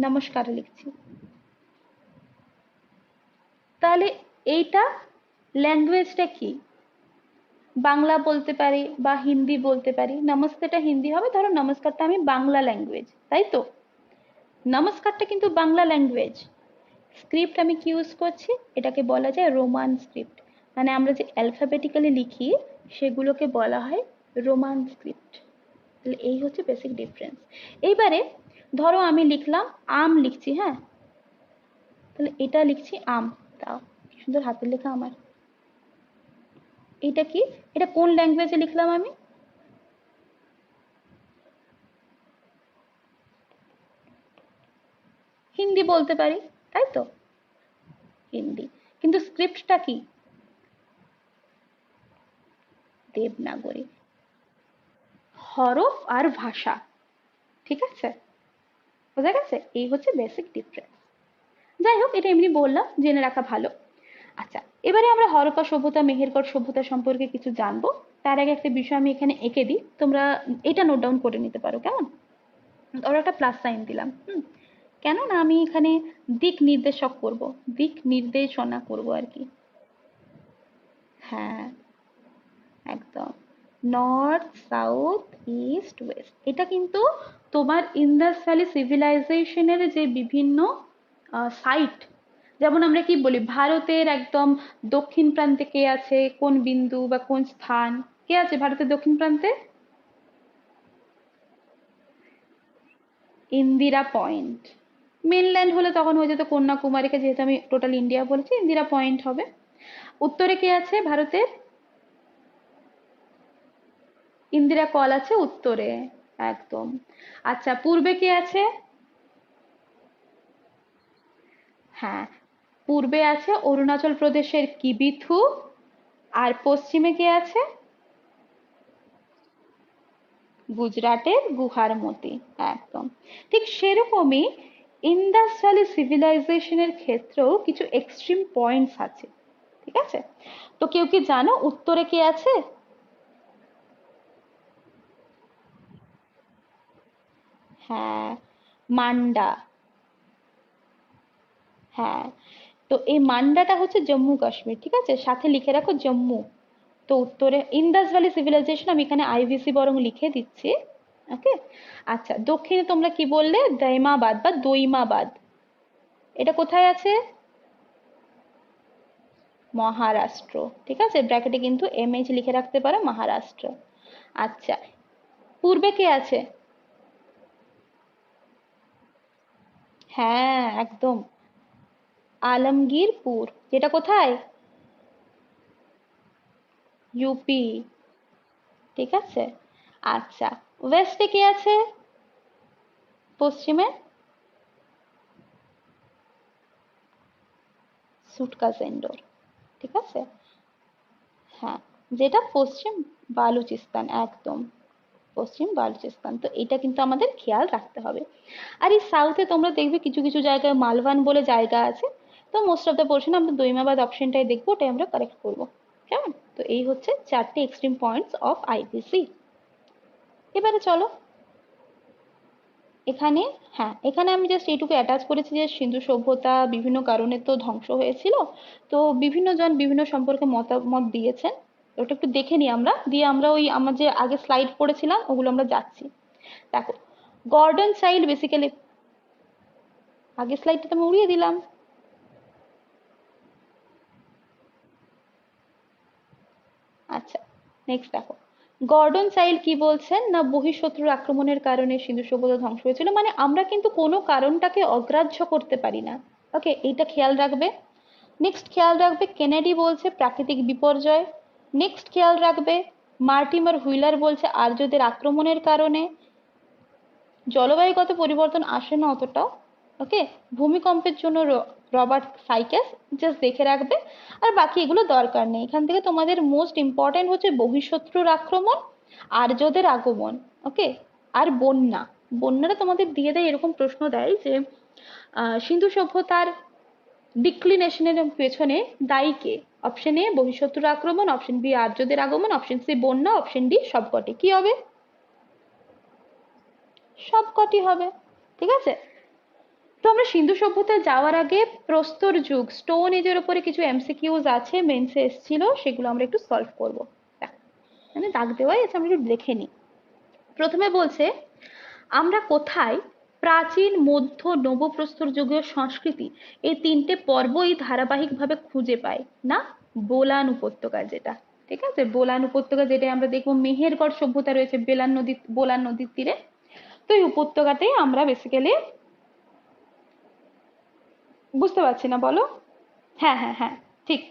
নমস্কার লিখছি, তাহলে এইটা ল্যাঙ্গুয়েজটা কি? বাংলা বলতে পারি বা হিন্দি বলতে পারি। নমস্তেটা হিন্দি হবে, ধরো নমস্কারটা আমি বাংলা ল্যাঙ্গুয়েজ, তাই তো? নমস্কারটা কিন্তু বাংলা ল্যাঙ্গুয়েজ। স্ক্রিপ্ট আমি কি ইউজ করছি? এটাকে বলা যায় রোমান স্ক্রিপ্ট, মানে আমরা যে অ্যালফাবেটিক্যালি লিখি সেগুলোকে বলা হয় রোমান স্ক্রিপ্ট। তাহলে এই হচ্ছে বেসিক ডিফারেন্স। এইবারে ধরো আমি লিখলাম আম লিখছি, হ্যাঁ, তাহলে এটা লিখছি আম। তাও কি সুন্দর হাতের লেখা আমার। এটা কি? এটা কোন ল্যাঙ্গুয়েজে লিখলাম আমি? হিন্দি বলতে পারি, তাই তো? হিন্দি। কিন্তু স্ক্রিপ্টটা কি? দেবনাগরী। হরফ আর ভাষা, ঠিক আছে? বোঝা গেছে? এই হচ্ছে বেসিক ডিফারেন্স। যাই হোক, এটা এমনি বললাম, জেনে রাখা ভালো। আচ্ছা, এবারে আমরা হরপ্পা সভ্যতা মেহেরগড় সভ্যতা সম্পর্কে কিছু জানবো। তার আগে একটা বিষয় আমি এখানে এঁকে দিই, তোমরা এটা নোট ডাউন করে নিতে পারো, কেমন? ওরা একটা প্লাস সাইন দিলাম। কেন না আমি এখানে দিক নির্দেশক করব, দিক নির্দেশনা করব আর কি। হ্যাঁ, একদম। নর্থ সাউথ ইস্ট ওয়েস্ট, এটা কিন্তু তোমার ইন্দাস ভ্যালি সিভিলাইজেশনের যে বিভিন্ন সাইট, যেমন আমরা কি বলি ভারতের একদম দক্ষিণ প্রান্তে কে আছে, কোন বিন্দু বা কোন স্থান, কে আছে ভারতের দক্ষিণ প্রান্তে? ইন্দিরা পয়েন্ট। মেনল্যান্ড হলে তখন হয়ে যেত কন্যাকুমারীকে, যেহেতু আমি টোটাল ইন্ডিয়া বলছি, ইন্দিরা পয়েন্ট হবে। উত্তরে কে আছে ভারতের? ইন্দিরা কল আছে উত্তরে, একদম। আচ্ছা, পূর্বে কে আছে? হ্যাঁ, পূর্বে আছে অরুণাচল প্রদেশের কিবিথু, আর পশ্চিমে কে আছে? গুজরাটের গুহারমতি, একদম। ঠিক সেরকমই ইন্দাস ভ্যালি সিভিলাইজেশনের ক্ষেত্রেও কিছু এক্সট্রিম পয়েন্টস আছে, ঠিক আছে? তো কেউ কি জানো উত্তরে কে আছে? হ্যাঁ, মান্ডা। হ্যাঁ, তো এই মান্ডাটা হচ্ছে জম্মু কাশ্মীর, ঠিক আছে? সাথে লিখে রাখো জম্মু। তো উত্তরে ইন্দাস ভ্যালি সিভিলাইজেশন, আমি এখানে আইভিসি বরং লিখে দিচ্ছি। ওকে। আচ্ছা, দক্ষিণে তোমরা কি বললে? দৈমাবাদ বা দৈমাবাদ, এটা কোথায় আছে? মহারাষ্ট্র, ঠিক আছে? ব্র্যাকেটে কিন্তু এমএইচ লিখে রাখতে পারো, মহারাষ্ট্র। আচ্ছা, পূর্বে কে আছে? হ্যাঁ, একদম, আলমগীরপুর, যেটা কোথায়? ইউপি, ঠিক আছে। আচ্ছা, ওয়েস্টে কে আছে? পশ্চিমে? সুটকা সেন্ডর, ঠিক আছে। হ্যাঁ, যেটা পশ্চিম বালুচিস্তান, একদম পশ্চিম বালুচিস্তান। তো এটা কিন্তু আমাদের খেয়াল রাখতে হবে। আর এই সাউথে তোমরা দেখবে কিছু কিছু জায়গায় মালওয়ান বলে জায়গা আছে। তো মোস্ট অফ দ্য পোর্শন আমরা দৈমাবাদ অপশনটাই দেখবো, ওটাই আমরা কারেক্ট করবো, কেমন? তো এই হচ্ছে চারটে এক্সট্রিম পয়েন্টস অফ আইপিসি। এবারে চলো এখানে, হ্যাঁ এখানে আমি জাস্ট এইটুকু অ্যাটাচ করেছি যে সিন্ধু সভ্যতা বিভিন্ন কারণে তো ধ্বংস হয়েছিল। তো বিভিন্ন জন বিভিন্ন সম্পর্কে মতামত দিয়েছেন, ওটা একটু দেখে নিই আমরা, দিয়ে আমরা ওই আমার যে আগে স্লাইড পড়েছিলাম ওগুলো আমরা যাচ্ছি। দেখো, গর্ডন চাইল্ড বেসিক্যালি, আগের স্লাইডটা তো আমি উড়িয়ে দিলাম। আচ্ছা, নেক্সট দেখো, গর্ডন চাইল্ড কি বলছেন না বহিঃশত্রুর আক্রমণের কারণে সিন্ধু সভ্যতা ধ্বংস হয়েছিল, মানে আমরা কিন্তু কোনো কারণটাকে অগ্রাহ্য করতে পারি না। ওকে, এইটা খেয়াল রাখবে। নেক্সট খেয়াল রাখবে কেনেডি বলছে প্রাকৃতিক বিপর্যয়। নেক্সট খেয়াল রাখবে মার্টিমার হুইলার বলছে আর্যদের আক্রমণের কারণে। জলবায়ুগত পরিবর্তন আসে না অতটাও। ওকে, ভূমিকম্পের জন্য রবার্ট সাইকেস, জাস্ট দেখে রাখবে। আর বাকি এগুলো দরকার নেই। এখান থেকে তোমাদের মোস্ট ইম্পর্টেন্ট হচ্ছে বহিঃশত্রুর আক্রমণ, আর্যদের আগমন। ওকে, আর বন্যা। বন্যাটা তোমাদের দিয়ে দেয়, এরকম প্রশ্ন দেয় যে সিন্ধু সভ্যতার ডিক্লিনেশনের পেছনে দায়ী কে? অপশন এ বহিঃশত্রুর আক্রমণ, অপশন বি আর্যদের আগমন, অপশন সি বন্যা, অপশন ডি সবকটি। কি হবে? সবকটি হবে। ঠিক আছে, তো আমরা সিন্ধু সভ্যতায় যাওয়ার আগে প্রস্তর যুগ স্টোন এজের উপরে কিছু এমসিকিউজ আছে, মেন্সে এসেছিল, সেগুলো আমরা একটু সলভ করবো। মানে দাগ দেওয়াই আছে, আমরা একটু দেখে নিই। প্রথমে বলছে আমরা কোথায় প্রাচীন মধ্য নবপ্রস্তর যুগীয় সংস্কৃতি এই তিনটে পর্বই ধারাবাহিকভাবে খুঁজে পাই না বোলান উপত্যকা যেটা। ঠিক আছে, বোলান উপত্যকা যেটা আমরা দেখবো মেহেরগড় সভ্যতা রয়েছে বোলান নদীর তীরে। তো এই উপত্যকাতেই আমরা বেসিক্যালি, বুঝতে পারছি না বলো? হ্যাঁ হ্যাঁ হ্যাঁ, ঠিক।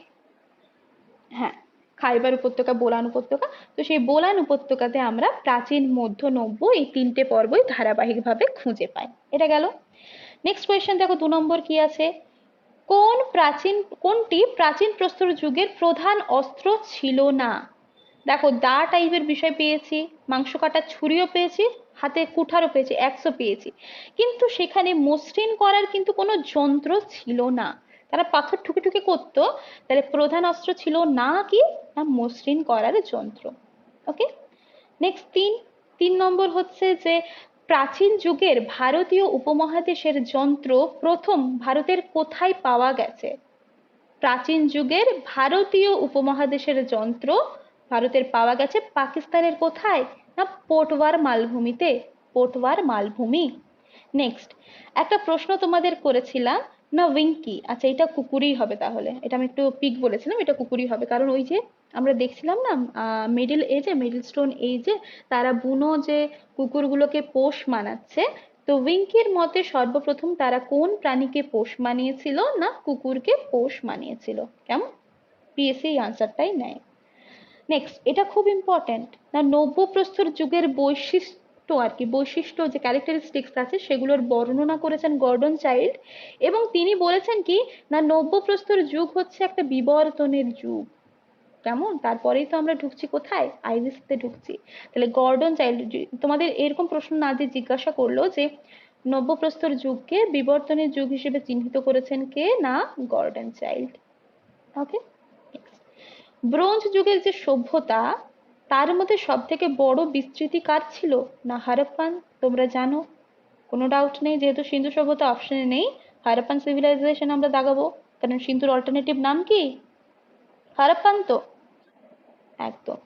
হ্যাঁ, খাইবার উপত্যকা, বোলান উপত্যকা। তো সেই বোলান উপত্যকাতে আমরা প্রাচীন মধ্য নব্য এই তিনটে পর্বই ধারাবাহিকভাবে খুঁজে পাই। এটা গেল। নেক্সট কোয়েশ্চেন দেখো 2 নম্বর কি আছে, কোনটি প্রাচীন প্রস্তর যুগের প্রধান অস্ত্র ছিল না? দেখো দা টাইপের বিষয় পেয়েছি, মাংস কাটার ছুরিও পেয়েছি, হাতে কুঠারও পেয়েছি, অ্যাক্সও পেয়েছি, কিন্তু সেখানে মসৃণ করার কিন্তু কোনো যন্ত্র ছিল না। তারা পাথর ঠুকে ঠুকে করতো। তাহলে প্রধান অস্ত্র ছিল না কি না মসৃণ করার যন্ত্র। ওকে, নেক্সট 3 নম্বর হচ্ছে যে প্রাচীন যুগের ভারতীয় উপমহাদেশের যন্ত্র প্রথম ভারতের কোথায় পাওয়া গেছে? প্রাচীন যুগের ভারতীয় উপমহাদেশের যন্ত্র ভারতের পাওয়া গেছে পাকিস্তানের কোথায় না পোটওয়ার মালভূমিতে। পোটওয়ার মালভূমি। নেক্সট একটা প্রশ্ন তোমাদের করেছিলাম না উইঙ্কি, আচ্ছা এটা কুকুরই হবে, তাহলে এটা আমি একটু পিক বলেছিলাম, এটা কুকুরই হবে, কারণ ওই যে আমরা দেখছিলাম না মিডল স্টোন এজে তারা বুনো যে কুকুরগুলোকে পোষ মানাচ্ছে। তো উইঙ্কির মতে সর্বপ্রথম তারা কোন প্রাণীকে পোষ মানিয়েছিল না কুকুরকে পোষ মানিয়েছিল। কেমন? পিএসসি এই আনসারটাই নেয়। নেক্সট এটা খুব ইম্পর্টেন্ট না নব্যপ্রস্তর যুগের বৈশিষ্ট্য যে ক্যারেক্টারিস্টিক্স আছে সেগুলোর বর্ণনা করেছেন গর্ডন চাইল্ড, এবং তিনি বলেছেন কি না নব্যপ্রস্তর যুগ হচ্ছে একটা বিবর্তনের যুগ। কেমন? তারপরেই তো আমরা ঢুকছি কোথায়, আইভিসিতে ঢুকছি। তাহলে গর্ডন চাইল্ড, তোমাদের এরকম প্রশ্ন না যে জিজ্ঞাসা করলো যে নব্যপ্রস্তর যুগকে বিবর্তনের যুগ হিসেবে চিহ্নিত করেছেন কে না গর্ডন চাইল্ড। ওকে, ব্রোঞ্জ যুগের যে সভ্যতা তার মধ্যে সব থেকে বড় বিস্তৃতি কার ছিল না হারাপ্পান। তোমরা জানো, কোনো ডাউট নেই, যেহেতু সিন্ধু সভ্যতা অপশনে নেই, হারাপ্পান সিভিলাইজেশন আমরা দাগাবো, কারণ সিন্ধুর অল্টারনেটিভ নাম কি হারাপ্পান। তো একদম।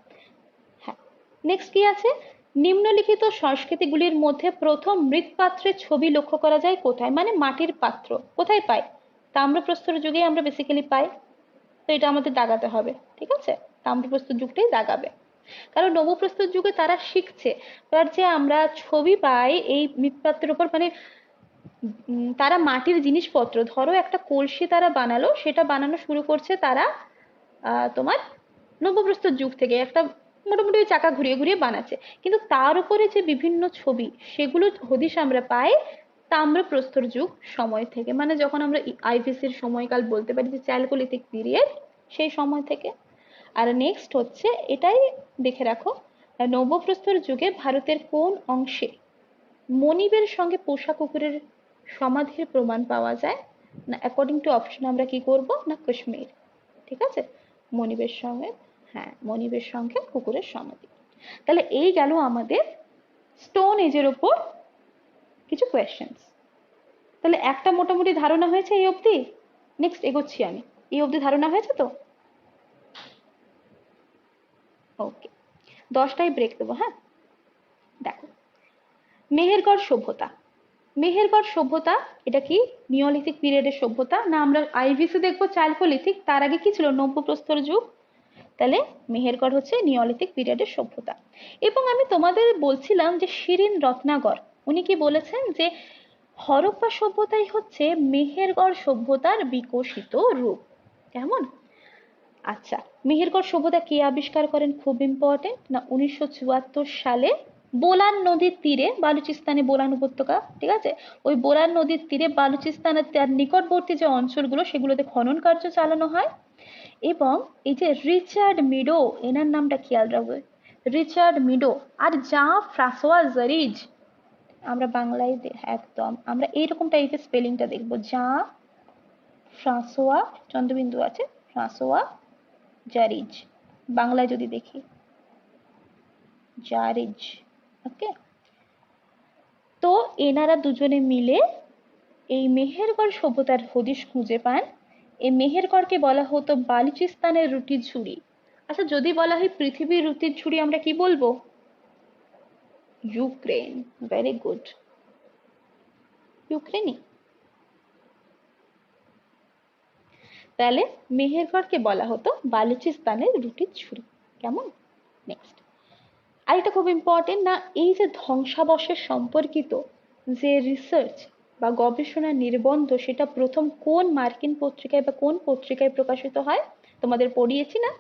হ্যাঁ, নেক্সট কি আছে, নিম্নলিখিত সংস্কৃতিগুলির মধ্যে প্রথম মৃৎপাত্রের ছবি লক্ষ্য করা যায় কোথায়? মানে মাটির পাত্র কোথায় পাই? তাম্রপ্রস্তর যুগে আমরা বেসিক্যালি পাই। তো এটা আমাদের দাগাতে হবে। ঠিক আছে, তাম্রপ্রস্তর যুগটাই দাগাবে, কারণ নবপ্রস্তর যুগে তারা শিখছে। এবার যে আমরা ছবি পাই এই মৃৎপাত্রের উপর, মানে তারা মাটির জিনিসপত্র, ধরো একটা কলসি তারা বানালো, সেটা বানানো শুরু করছে তারা তোমার নবপ্রস্তর যুগ থেকে, একটা মোটামুটি চাকা ঘুরিয়ে ঘুরিয়ে বানাচ্ছে, কিন্তু তার উপরে যে বিভিন্ন ছবি সেগুলো হদিশ আমরা পাই তাম্রপ্রস্তর যুগ সময় থেকে, মানে যখন আমরা আইভিসির সময়কাল বলতে পারি যে চ্যালকোলিথিক পিরিয়ড, সেই সময় থেকে। আর নেক্সট হচ্ছে এটাই দেখে রাখো, নবপ্রস্তর যুগে ভারতের কোন অংশে মনিবের সঙ্গে পোষা কুকুরের সমাধির প্রমাণ পাওয়া যায় না অ্যাকর্ডিং টু অপশন আমরা কি করব না কাশ্মীর। ঠিক আছে, মনিবের সঙ্গে, হ্যাঁ মনিবের সঙ্গে কুকুরের সমাধি। তাহলে এই গেল আমাদের স্টোন এজের ওপর কিছু কোয়েশ্চেন্স। তাহলে একটা মোটামুটি ধারণা হয়েছে এই অবধি। নেক্সট এগোচ্ছি আমি, এই অবধি ধারণা হয়েছে তো? ওকে, 10টায় ব্রেক দেবো। হ্যাঁ, দেখো মেহেরগড় সভ্যতা। মেহেরগড় সভ্যতা এটা কি নিওলিথিক পিরিয়ডের সভ্যতা না আমরা আইভিসি দেখবো চালকোলিথিক, তার আগে কি ছিল নব্যপ্রস্তর যুগ। তাহলে মেহেরগড় হচ্ছে নিওলিথিক পিরিয়ডের সভ্যতা। এবং আমি তোমাদের বলছিলাম যে শিরিন রত্নাকর উনি কি বলেছেন যে হরপ্পা সভ্যতাই হচ্ছে মেহেরগড় সভ্যতার বিকশিত রূপ। কেমন? আচ্ছা, মেহেরগড় সভ্যতা কে আবিষ্কার করেন? খুব ইম্পর্টেন্ট না, 1974 সালে বোলান নদীর তীরে, বালুচিস্তানে বোলান উপত্যকা, ঠিক আছে, ওই বোলান নদীর তীরে বালুচিস্তানের তার নিকটবর্তী যে অঞ্চলগুলো সেগুলোতে খনন কার্য চালানো হয়। এবং এই যে রিচার্ড মিডো, এনার নামটা খেয়াল রাখবে, রিচার্ড মিডো আর জা ফ্রাসোয়া জারিজ, আমরা বাংলায় একদম আমরা এইরকম টাইপের স্পেলিংটা দেখবো, জা ফ্রাসোয়া, চন্দ্রবিন্দু আছে, ফ্রাসোয়া জারিজ, বাংলায় যদি দেখি জারিজ, ওকে। তো এনারা দুজনে মিলে এই মেহেরগড় সভ্যতার হদিশ খুঁজে পান। এই মেহেরগড়কে বলা হতো বালুচিস্তানের রুটির ঝুড়ি। আচ্ছা, যদি বলা হয় পৃথিবীর রুটির ঝুড়ি আমরা কি বলবো? ইউক্রেন। ভেরি গুড, ইউক্রেনই। তাহলে মেহেরগড়কে বলা হতো বালুচিস্তানের রুটির ঝুড়ি। কেমন? নেক্সট, আরেকটা খুব ইম্পর্টেন্ট না, এই যে ধ্বংসাবশেষ সম্পর্কিত যে রিসার্চ বা গবেষণা নির্বন্ধ সেটা প্রথম কোন মার্কিন পত্রিকায় বা কোন পত্রিকায় প্রকাশিত হয়? তোমাদের পড়িয়েছি না,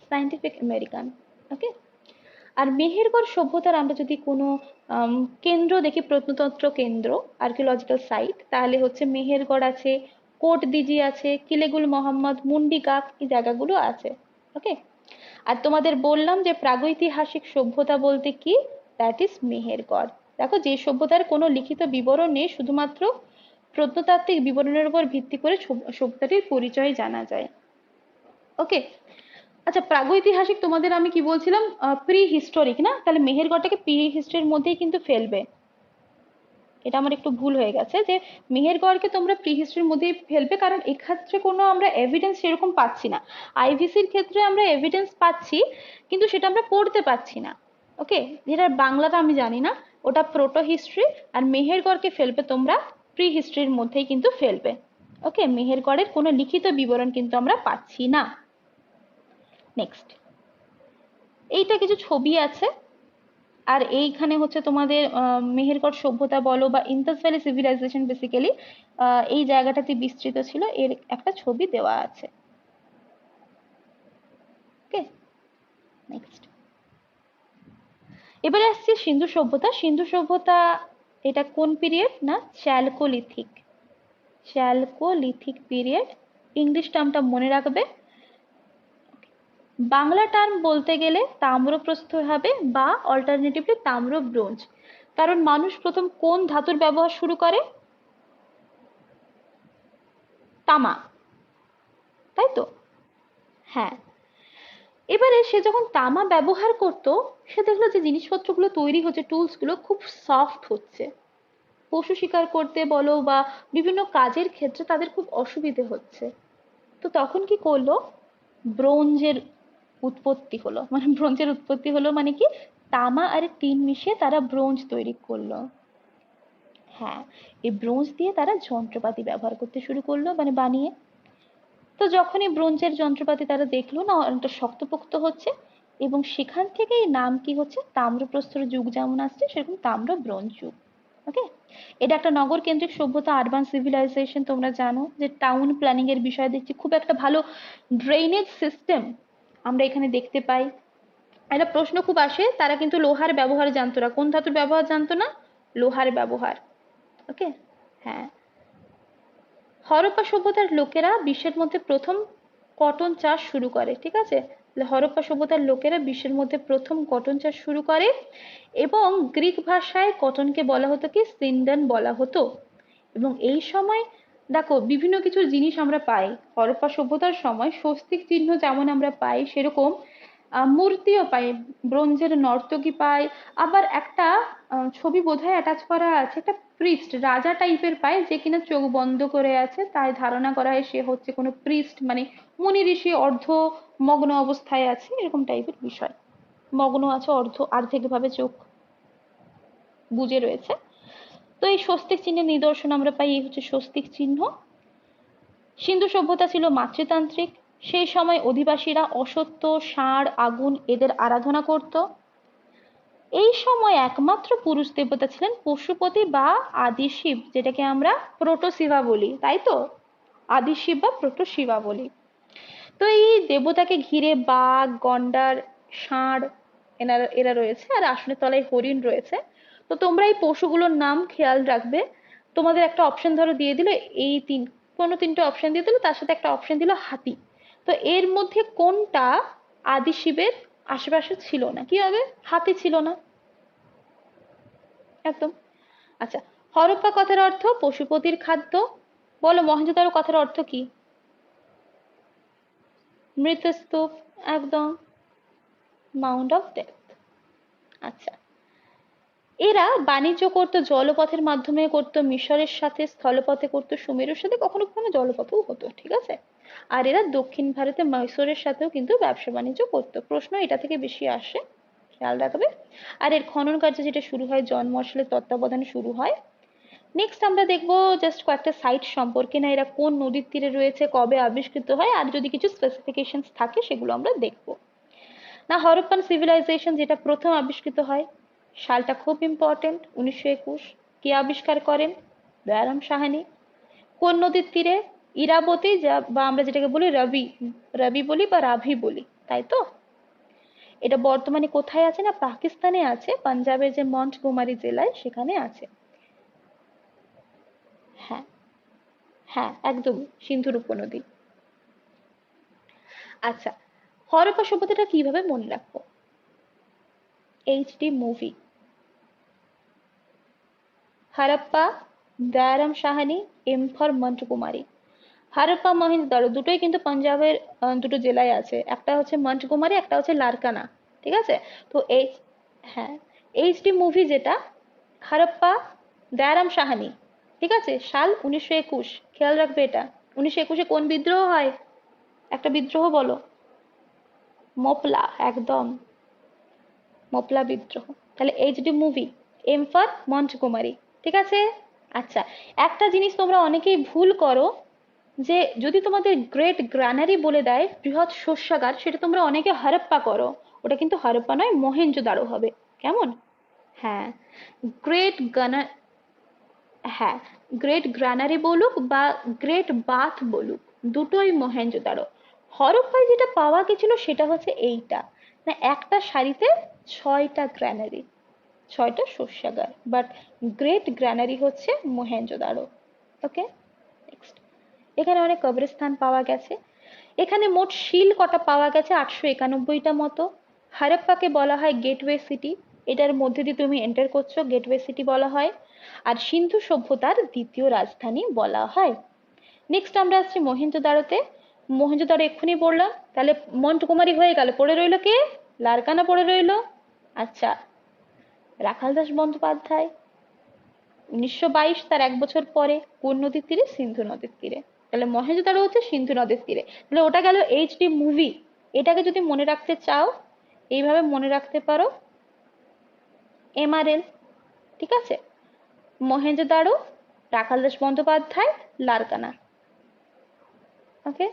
সায়েন্টিফিক আমেরিকান, ওকে। আর মেহেরগড় সভ্যতার আমরা যদি কোনো কেন্দ্র দেখি, প্রত্নতন্ত্র কেন্দ্র, আর্কিওলজিক্যাল সাইট, তাহলে হচ্ছে মেহেরগড় আছে, কোট দিজি আছে, কিলেগুল মোহাম্মদ, মুন্ডিকাক, এই জায়গাগুলো আছে, ওকে। আর তোমাদের বললাম যে প্রাগৈতিহাসিক সভ্যতা বলতে কি, দ্যাট ইজ মেহেরগড়। দেখো, যে সভ্যতার কোনো লিখিত বিবরণ নেই, শুধুমাত্র প্রত্নতাত্ত্বিক বিবরণের উপর ভিত্তি করে সভ্যতাটির পরিচয় জানা যায়, ওকে। আচ্ছা, প্রাগৈতিহাসিক তোমাদের আমি কি বলছিলাম, প্রি হিস্টোরিক না, তাহলে মেহেরগড়টাকে প্রি হিস্ট্রির মধ্যেই কিন্তু ফেলবে। এটা আমার একটু ভুল হয়ে গেছে যে মেহেরগড়কে তোমরা প্রি হিস্ট্রির মধ্যেই ফেলবে, কারণ এক্ষেত্রে কোনো আমরা এভিডেন্স সেরকম পাচ্ছি না। আইভিসির ক্ষেত্রে আমরা এভিডেন্স পাচ্ছি, কিন্তু সেটা আমরা পড়তে পাচ্ছি না, ওকে। যেটা বাংলাটা আমি জানি না, ওটা প্রোটো হিস্ট্রি। আর মেহেরগড়কে ফেলবে তোমরা প্রি হিস্ট্রির মধ্যেই কিন্তু ফেলবে, ওকে। মেহেরগড়ের কোনো লিখিত বিবরণ কিন্তু আমরা পাচ্ছি না। নেক্সট, এইটা কিছু ছবি আছে, আর এইখানে হচ্ছে তোমাদের মেহেরগড় সভ্যতা বলো বা ইন্দাস ভ্যালি সিভিলাইজেশন বেসিক্যালি এই জায়গাটাতে বিস্তৃত ছিল, এর একটা ছবি দেওয়া আছে, ওকে। নেক্সট, এবারে আসছে সিন্ধু সভ্যতা। সিন্ধু সভ্যতা এটা কোন পিরিয়ড না, চ্যালকোলিথিক, চ্যালকোলিথিক পিরিয়ড। ইংলিশ টার্মটা মনে রাখবে। বাংলা টার্ম বলতে গেলে তাম্রপ্রস্তর হবে বা অল্টারনেটিভলি তাম্র ব্রোঞ্জ, কারণ মানুষ প্রথম কোন ধাতুর ব্যবহার শুরু করে? তামা, তাই তো? হ্যাঁ। এবারে সে যখন তামা ব্যবহার করত, সে দেখলো যে জিনিসপত্রগুলো তৈরি হচ্ছে, টুলস গুলো খুব সফট হচ্ছে, পশু শিকার করতে বলো বা বিভিন্ন কাজের ক্ষেত্রে তাদের খুব অসুবিধে হচ্ছে। তো তখন কি করলো, ব্রোঞ্জের উৎপত্তি হলো। মানে ব্রোঞ্জের উৎপত্তি হলো মানে কি, তামা আর টিন মিশিয়ে তারা ব্রোঞ্জ তৈরি করলো। হ্যাঁ, এই ব্রোঞ্জ দিয়ে তারা যন্ত্রপাতি ব্যবহার করতে শুরু করলো, মানে বানিয়ে। তো যখনই ব্রোঞ্জের যন্ত্রপাতি তারা দেখলো না অনেকটা শক্তপোক্ত হচ্ছে, এবং সেখান থেকেই নাম কি হচ্ছে, তাম্রপ্রস্তর যুগ যেমন আসছে সেরকম তাম্র ব্রোঞ্জ যুগ, ওকে। এটা একটা নগর কেন্দ্রিক সভ্যতা, আরবান সিভিলাইজেশন। তোমরা জানো যে টাউন প্ল্যানিং এর বিষয়ে দেখছি, খুব একটা ভালো ড্রেনেজ সিস্টেম আমরা এখানে দেখতে পাই। একটা প্রশ্ন খুব আসে, তারা কিন্তু লোহার ব্যবহার জানতো না, কোন ধাতুর ব্যবহার জানতো না, লোহার ব্যবহার, ওকে। হ্যাঁ, হরপ্পা সভ্যতার লোকেরা বিশ্বের মধ্যে প্রথম কটন চাষ শুরু করে, ঠিক আছে। হরপ্পা সভ্যতার লোকেরা বিশ্বের মধ্যে প্রথম কটন চাষ শুরু করে, এবং গ্রিক ভাষায় কটনকে বলা হতো কি, সিন্ডান বলা হতো। এবং এই সময় দেখো বিভিন্ন কিছু জিনিস আমরা পাই, হরপ্পা সভ্যতার সময় স্বস্তিক চিহ্ন যেমন আমরা পাই, সেরকম মূর্তিও পাই, ব্রোঞ্জের নর্তকী পাই। আবার একটা ছবি বোধহয় অ্যাটাচ করা আছে, একটা প্রিস্ট রাজা টাইপের পাই, যে কিনা চোখ বন্ধ করে আছে, তাই ধারণা করা হয় সে হচ্ছে কোনো প্রিস্ট, মানে মুনি ঋষি অর্ধ মগ্ন অবস্থায় আছে, এরকম টাইপের বিষয়। মগ্ন আছে, অর্ধেক ভাবে চোখ বুজে রয়েছে। তো এই স্বস্তিক চিহ্নের নিদর্শন আমরা পাই, এই হচ্ছে স্বস্তিক চিহ্ন। সিন্ধু সভ্যতা ছিল মাতৃতান্ত্রিক, সেই সময় অধিবাসীরা অসত্য, ষাঁড়, আগুন এদের আরাধনা করত। এই সময় একমাত্র পুরুষ দেবতা ছিলেন পশুপতি বা আদিশিব, যেটাকে আমরা প্রোটোশিবা বলি, তাই তো? আদিশিব বা প্রোটোশিবা বলি। তো এই দেবতাকে ঘিরে বাঘ, গন্ডার, ষাঁড় এরা রয়েছে, আর আসনের তলায় হরিণ রয়েছে। তো তোমরা এই পশুগুলোর নাম খেয়াল রাখবে। তোমাদের একটা অপশন ধরো দিয়ে দিল, এই কোনো তিনটে অপশন দিয়ে দিল, তার সাথে একটা অপশন দিল হাতি। তো এর মধ্যে কোনটা আদি শিবের আশেপাশে ছিল না? কি হবে? হাতি ছিল না, একদম। আচ্ছা, হরপ্পা কথার অর্থ পশুপতির খাদ্য। বলো মহেঞ্জোদারো কথার অর্থ কি? মৃতস্তূপ, একদম, মাউন্ট অফ ডেথ। আচ্ছা, এরা বাণিজ্য করতো জলপথের মাধ্যমে, করতো মিশরের সাথে, স্থলপথে করতো সুমেরুর সাথে, কখনো কখনো জলপথেও হতো, ঠিক আছে? আর এরা দক্ষিণ ভারতে মৈশরের সাথেও কিন্তু ব্যবসা বাণিজ্য করতো। প্রশ্ন এটা থেকে বেশি আসে, খেয়াল রাখবে। আর এর খনন কার্য যেটা শুরু হয় জন মর্শালের তত্ত্বাবধানে শুরু হয়। নেক্সট আমরা দেখবো জাস্ট কয়েকটা সাইট সম্পর্কে, না এরা কোন নদীর তীরে রয়েছে, কবে আবিষ্কৃত হয়, আর যদি কিছু স্পেসিফিকেশন থাকে সেগুলো আমরা দেখবো। না হরপ্পান সিভিলাইজেশন যেটা প্রথম আবিষ্কৃত হয়, সালটা খুব ইম্পর্টেন্ট, 1921। কে আবিষ্কার করেন? দয়ারাম সাহানি। কোন নদীর তীরে? ইরাবতী, যা বা আমরা যেটাকে বলি রবি, রবি বলি বা রাভি বলি, তাই তো? এটা বর্তমানে কোথায় আছে? না পাকিস্তানে আছে, পাঞ্জাবের যে মন্টগোমারি জেলায় সেখানে আছে। হ্যাঁ হ্যাঁ, একদম, সিন্ধুর উপনদী। আচ্ছা, হরপ্পা সভ্যতাটা কিভাবে মনে রাখবো? HD movie, Harappa, Dayaram Sahni, M for Montgomery. Harappa Mohenjodaro দুটোই কিন্তু পাঞ্জাবের দুটো জেলায় আছে, একটা হচ্ছে মন্টগোমারি, একটা হচ্ছে লারকানা, ঠিক আছে? তো এই, হ্যাঁ, এইচডি মুভি যেটা, হরপ্পা, দয়ারাম সাহানি, ঠিক আছে, সাল 1921, খেয়াল রাখবে এটা। 1921-এ কোন বিদ্রোহ হয়? একটা বিদ্রোহ বলো। মোপলা, একদম, মোপলা বিদ্রোহ। তাহলে HD movie, M for Montgomery, ঠিক আছে? আচ্ছা, একটা জিনিস তোমরা অনেকেই ভুল করো, যে যদি তোমাদের গ্রেট গ্রানারি বলে দেয়, বৃহৎ শস্যাগার, সেটা তোমরা অনেকে হরপ্পা করো। ওটা কিন্তু হরপ্পা নয়, মহেঞ্জোদারো হবে। কেমন? হ্যাঁ, গ্রেট গানা, হ্যাঁ, গ্রেট গ্রানারি বলুক বা গ্রেট বাথ বলুক, দুটোই মহেঞ্জোদারো। হরপ্পায় যেটা পাওয়া গেছিল সেটা হচ্ছে এইটা, না একটা সারিতে 6টা গ্রানারি, 6টা শস্যাগার, বাট গ্রেট গ্রানারি হচ্ছে মহেঞ্জোদারো। ওকে, নেক্সট। এখানে অনেক কবরস্থান পাওয়া গেছে। এখানে মোট শিল কটা পাওয়া গেছে? 891টা মতো। হারাপ্পাকে বলা হয় গেটওয়ে সিটি, এটার মধ্যে দিয়ে তুমি এন্টার করছো, গেটওয়ে সিটি বলা হয়। আর সিন্ধু সভ্যতার দ্বিতীয় রাজধানী বলা হয়। নেক্সট আমরা আসছি মহেঞ্জোদারোতে। মহেঞ্জোদারো এক্ষুনি বললাম, তাহলে মন্টগোমারি হয়ে গেল, পড়ে রইল কে? লারকানা পড়ে রইল। আচ্ছা, রাখাল দাস বন্দ্যোপাধ্যায় 1922, তার এক বছর পরে, কোন নদীর তীরে? সিন্ধু নদীর তীরে। তাহলে মহেঞ্জোদারো হচ্ছে সিন্ধু নদীর তীরে। তাহলে ওটা গেল এইচডি মুভি। এটাকে যদি মনে রাখতে চাও, এইভাবে মনে রাখতে পারো, এমআরএল, ঠিক আছে? মহেঞ্জোদারো, রাখাল দাস বন্দ্যোপাধ্যায়, লারকানা। ওকে,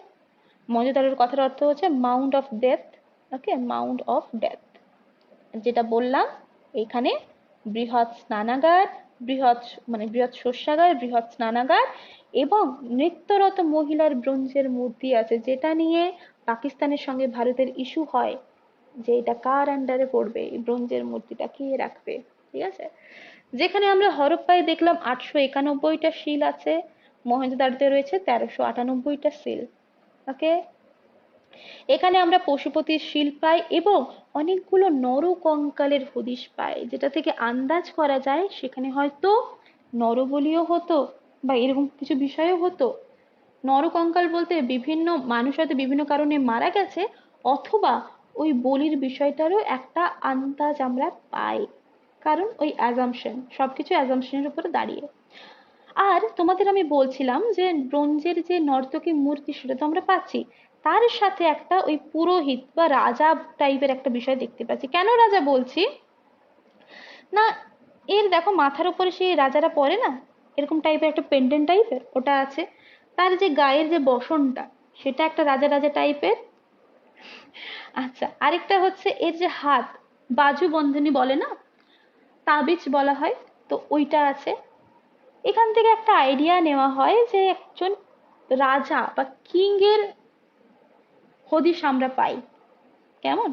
মহেঞ্জোদারোর কথার অর্থ হচ্ছে Mount of death. Okay, Mount of death. যেটা বললাম, এখানে বৃহৎ স্নানাগার, বৃহৎ মানে বৃহৎ শস্যাগার, বৃহৎ স্নানাগার এবং নৃত্যরত মহিলার ব্রোঞ্জের মূর্তি আছে, যেটা নিয়ে পাকিস্তানের সঙ্গে ভারতের ইস্যু হয় যে এটা কার আন্ডারে পড়বে, এই ব্রোঞ্জের মূর্তিটা কে রাখবে, ঠিক আছে? যেখানে আমরা হরপ্পায় দেখলাম 891টা শিল আছে, মহেঞ্জোদারোতে রয়েছে 1398টা শিল। ওকে, এখানে আমরা পশুপতির শিল পাই এবং অনেকগুলো নরকঙ্কালের হদিশ পাই, যেটা থেকে আন্দাজ করা যায় সেখানে হয়তো নরবলিও হতো বা এরকম কিছু বিষয়ও হতো। নরকঙ্কাল বলতে বিভিন্ন মানুষ হয়তো বিভিন্ন কারণে মারা গেছে, অথবা ওই বলির বিষয়টারও একটা আন্দাজ আমরা পাই, কারণ ওই অ্যাজাম্পশন, সবকিছু অ্যাজাম্পশনের উপরে দাঁড়িয়ে। আর তোমাদের আমি বলছিলাম যে ব্রোঞ্জের যে নর্তকী মূর্তি সেটা তো আমরা পাচ্ছি, তার সাথে একটা ওই পুরোহিত বা রাজা টাইপের একটা বিষয় দেখতে পাচ্ছি। কেন রাজা বলছি? না, এর দেখো মাথার উপরে সেই রাজারা পরে না, এরকম টাইপের একটা পেন্ডেন্ট টাইপের ওটা আছে। তার যে গায়ের যে বসনটা, সেটা একটা রাজা রাজা টাইপের। আচ্ছা, আরেকটা হচ্ছে এর যে হাত, বাজু বন্ধনী বলে না, তাবিজ বলা হয়, তো ওইটা আছে। এখান থেকে একটা আইডিয়া নেওয়া হয় যে একজন রাজা বা কিং এর হদিশ আমরা পাই। কেমন?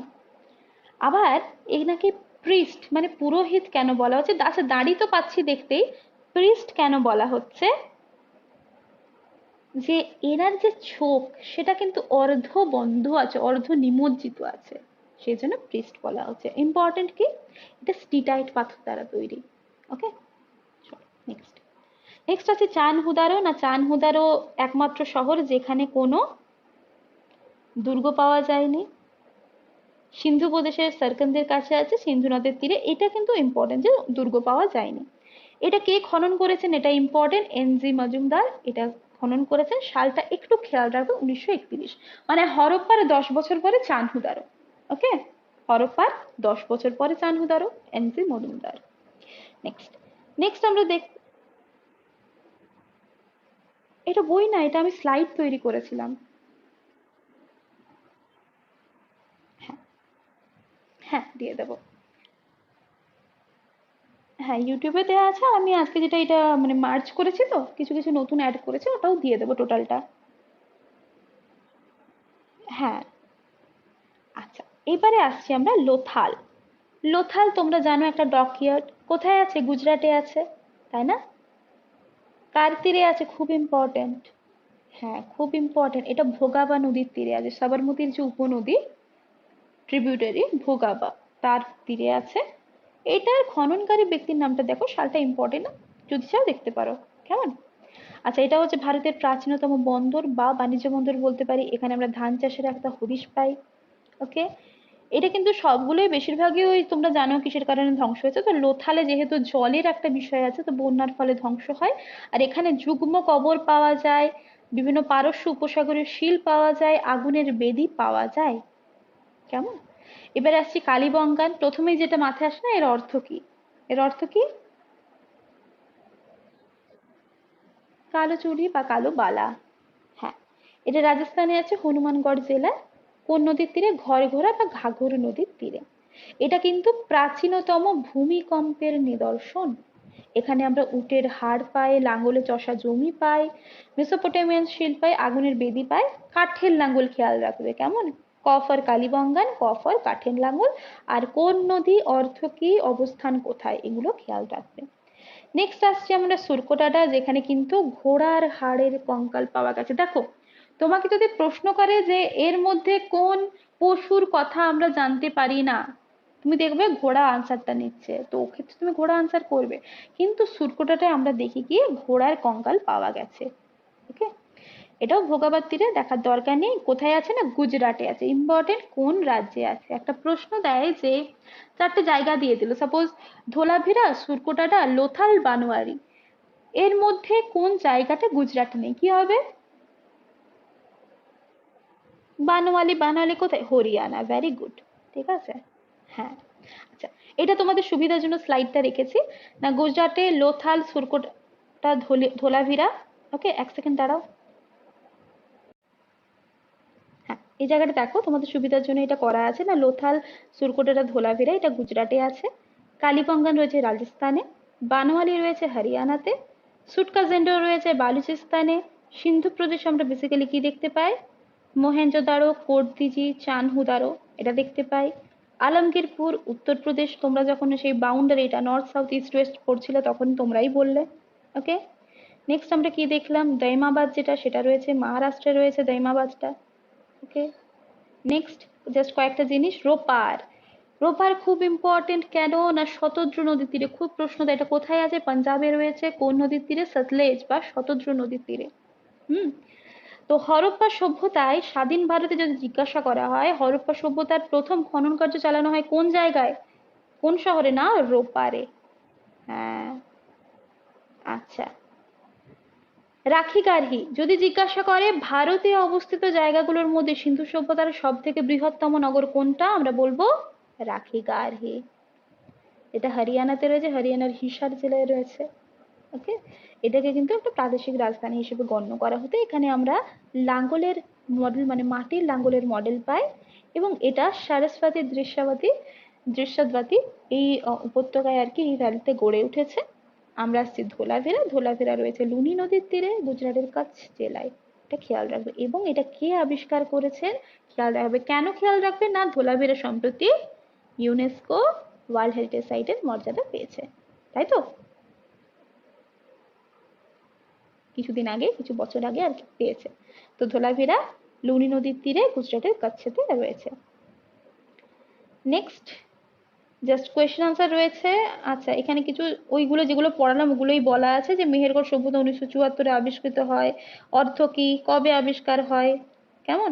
আবার এনাকে প্রিস্ট মানে পুরোহিত কেন বলা হচ্ছে? আচ্ছা, দাড়ি তো পাচ্ছি দেখতেই, প্রিস্ট কেন বলা হচ্ছে? যে এনার যে চোখ সেটা কিন্তু অর্ধ বন্ধ আছে, অর্ধ নিমজ্জিত আছে, সেই জন্য প্রিস্ট বলা হচ্ছে। ইম্পর্টেন্ট কি? এটা স্টিটাইট পাথর দ্বারা তৈরি। ওকে, নেক্সট। নেক্সট আছে চানহুদারো। না, চানহুদারো একমাত্র শহর যেখানে কোনো দুর্গ পাওয়া যায়নি। সিন্ধু প্রদেশের সার্কানদের কাছে আছে, সিন্ধু নদের তীরে। এটা কিন্তু ইম্পর্টেন্ট যে দুর্গ পাওয়া যায়নি। এটা কে খনন করেছেন? এটা ইম্পর্টেন্ট, এনজি মজুমদার এটা খনন করেছেন। সালটা একটু খেয়াল রাখবে, 1931। মানে হরপ্পার 10 বছর পরে চানহুদারো। ওকে, হরপ্পার 10 বছর পরে Chanhudaro, N G Majumdar. Next. Next আমরা দেখ, এটা বই না, এটা আমি স্লাইড তৈরি করেছিলাম। হ্যাঁ, হ্যাঁ দিয়ে দেবো। হ্যাঁ, ইউটিউবে দেওয়া আছে। আর আমি আজকে যেটা এটা মানে মার্চ করেছি, তো কিছু কিছু নতুন অ্যাড করেছি, ওটাও দিয়ে দেবো টোটালটা। হ্যাঁ। আচ্ছা, এবারে আসছি আমরা লোথাল। লোথাল তোমরা জানো একটা ডকইয়ার্ড, কোথায় আছে? গুজরাটে আছে, তাই না? কার তীরে আছে? খুব ইম্পর্টেন্ট। হ্যাঁ, খুব ইম্পর্টেন্ট, এটা ভোগাবা নদীর তীরে আছে। সাবরমতির যে উপনদী, ট্রিবিউটারি ভোগাবা, তার তীরে আছে। এটার খননকারী ব্যক্তির নামটা দেখো, সালটা ইম্পর্টেন্ট না, যদি চাও দেখতে পারো। কেমন? আচ্ছা, এটা হচ্ছে ভারতের প্রাচীনতম বন্দর বা বাণিজ্য বন্দর বলতে পারি। এখানে আমরা ধান চাষের একটা হদিশ পাই। ওকে, এটা কিন্তু সবগুলোই বেশিরভাগই ওই তোমরা জানো কিসের কারণে ধ্বংস হয়েছে। তো লোথালে যেহেতু জলের একটা বিষয় আছে, তো বন্যার ফলে ধ্বংস হয়। আর এখানে যুগ্ম কবর পাওয়া যায়, বিভিন্ন পারস্য উপসাগরের শিল পাওয়া যায়, আগুনের বেদি পাওয়া যায়। কেমন? এবার আসছি কালীবঙ্গান। প্রথমেই যেটা মাথায় আসে না, এর অর্থ কি? এর অর্থ কি? কালো চুড়ি বা কালো বালা। হ্যাঁ, এটা রাজস্থানে আছে, হনুমানগড় জেলায়। কোন নদীর তীরে? ঘরঘোড়া বা ঘাঘর নদীর তীরে। এটা কিন্তু প্রাচীনতম ভূমিকম্পের নিদর্শন। এখানে আমরা উটের হাড় পাই, লাঙ্গলে চষা জমি পাই, মেসোপটেমিয়ান শিল পাই, আগুনের বেদি পাই, কাঠের লাঙ্গল খেয়াল রাখবে। কেমন? ক ফর কালীবঙ্গান, ক ফর কাঠের লাঙ্গল। আর কোন নদী, অর্থ কি, অবস্থান কোথায়, এগুলো খেয়াল রাখবে। নেক্সট আসছে আমরা সুরকোটাটা, যেখানে কিন্তু ঘোড়ার হাড়ের কঙ্কাল পাওয়া গেছে। দেখো, তোমাকে যদি প্রশ্ন করে যে এর মধ্যে কোন পশুর কথা আমরা জানতে পারি না, তুমি দেখবে ঘোড়া আনসারটা নিচ্ছে, তো ওক্ষেত্রে তুমি ঘোড়া আনসার করবে। কিন্তু সুরকোটাটায় আমরা দেখি কি ঘোড়ার কঙ্কাল পাওয়া গেছে। ওকে, এটাও ভোগাবার তীরে, দেখার দরকার নেই। কোথায় আছে? না, গুজরাটে আছে। ইম্পর্টেন্ট, কোন রাজ্যে আছে। একটা প্রশ্ন দেয় যে চারটে জায়গা দিয়ে দিল, সাপোজ ধোলাভিরা, সুরকোটাটা, লোথাল, বানোয়ারি, এর মধ্যে কোন জায়গাটা গুজরাটে নেই? কি হবে? বানোয়ালি। বানোয়ালি কোথায়? হরিয়ানা। ভেরি গুড, ঠিক আছে। হ্যাঁ। আচ্ছা, এটা তোমাদের সুবিধার জন্য স্লাইডটা রেখেছি। না, গুজরাটে লোথাল, সুরকোটা, ধোলাভিরা। ওকে, এক সেকেন্ড দাঁড়াও। হ্যাঁ, এই জায়গাটা দেখো, তোমাদের সুবিধার জন্য এটা করা আছে। না, লোথাল, সুরকোটাটা, ধোলাভিরা এটা গুজরাটে আছে। কালীপঙ্গান রয়েছে রাজস্থানে, বানোয়ালি রয়েছে হরিয়ানাতে, সুটকাজেন্ডো রয়েছে বালুচিস্তানে। সিন্ধু প্রদেশে আমরা বেসিক্যালি কি দেখতে পাই? মহেঞ্জোদারো, কোটদিজি, চানহুদারো এটা দেখতে পাই। আলমগীরপুর উত্তরপ্রদেশ, তোমরা যখন সেই বাউন্ডারি, এটা নর্থ সাউথ ইস্ট ওয়েস্ট পড়ছিলে তখন তোমরাই বললে। ওকে, নেক্সট আমরা কি দেখলাম? দৈমাবাদ যেটা, সেটা রয়েছে মহারাষ্ট্রে, রয়েছে দৈমাবাদটা। ওকে, নেক্সট জাস্ট কয়েকটা জিনিস। রোপার। রোপার খুব ইম্পর্টেন্ট, কেন না শতদ্রু নদীর তীরে খুব প্রশ্ন দেয়। এটা কোথায় আছে? পাঞ্জাবে রয়েছে। কোন নদীর তীরে? সতলেজ বা শতদ্রু নদীর তীরে। হুম। তো হরপ্পা সভ্যতায় স্বাধীন ভারতে যদি জিজ্ঞাসা করা হয়, হরপ্পা সভ্যতার প্রথম খনন কার্য চালানো হয় কোন জায়গায়? কোন শহরে? না, রোপারে। হ্যাঁ। আচ্ছা, রাখিগারহি যদি জিজ্ঞাসা করে ভারতে অবস্থিত জায়গাগুলোর মধ্যে সিন্ধু সভ্যতার সব থেকে বৃহত্তম নগর কোনটা, আমরা বলবো রাখিগারহি। এটা হরিয়ানাতে রয়েছে, হরিয়ানার হিসার জেলায় রয়েছে। ওকে, এটাকে কিন্তু একটা প্রাদেশিক রাজধানী হিসেবে গণ্য করা হতো। এখানে আমরা লাঙ্গলের মডেল মানে মাটির লাঙ্গলের মডেল পায়, এবং এটা সারস্বতী দৃশ্যদ্বাতী এই উপত্যকায় আর কি এই ভ্যালিতে গড়ে উঠেছে। আমরা আসছি ধোলাভিরা, ধোলাভিরা রয়েছে লুনি নদীর তীরে গুজরাটের কচ্ছ জেলায়, এটা খেয়াল রাখবে। এবং এটা কে আবিষ্কার করেছেন খেয়াল রাখবে, কেন খেয়াল রাখবে না ধোলাভিরা সম্প্রতি ইউনেস্কো ওয়ার্ল্ড হেরিটেজ সাইটের মর্যাদা পেয়েছে, তাই তো কিছুদিন আগে, কিছু বছর আগে আর কি পেয়েছে। তো ধোলাভিরা লুনি নদীর তীরে গুজরাটের কচ্ছতে রয়েছে। নেক্সট জাস্ট কোয়েশ্চেন আনসার রয়েছে। আচ্ছা এখানে কিছু ওইগুলো যেগুলো পড়ালাম ওগুলোই বলা আছে যে মেহেরগড় সভ্যতা 1974-এ আবিষ্কৃত হয়, অর্থ কি, কবে আবিষ্কার হয়, কেমন,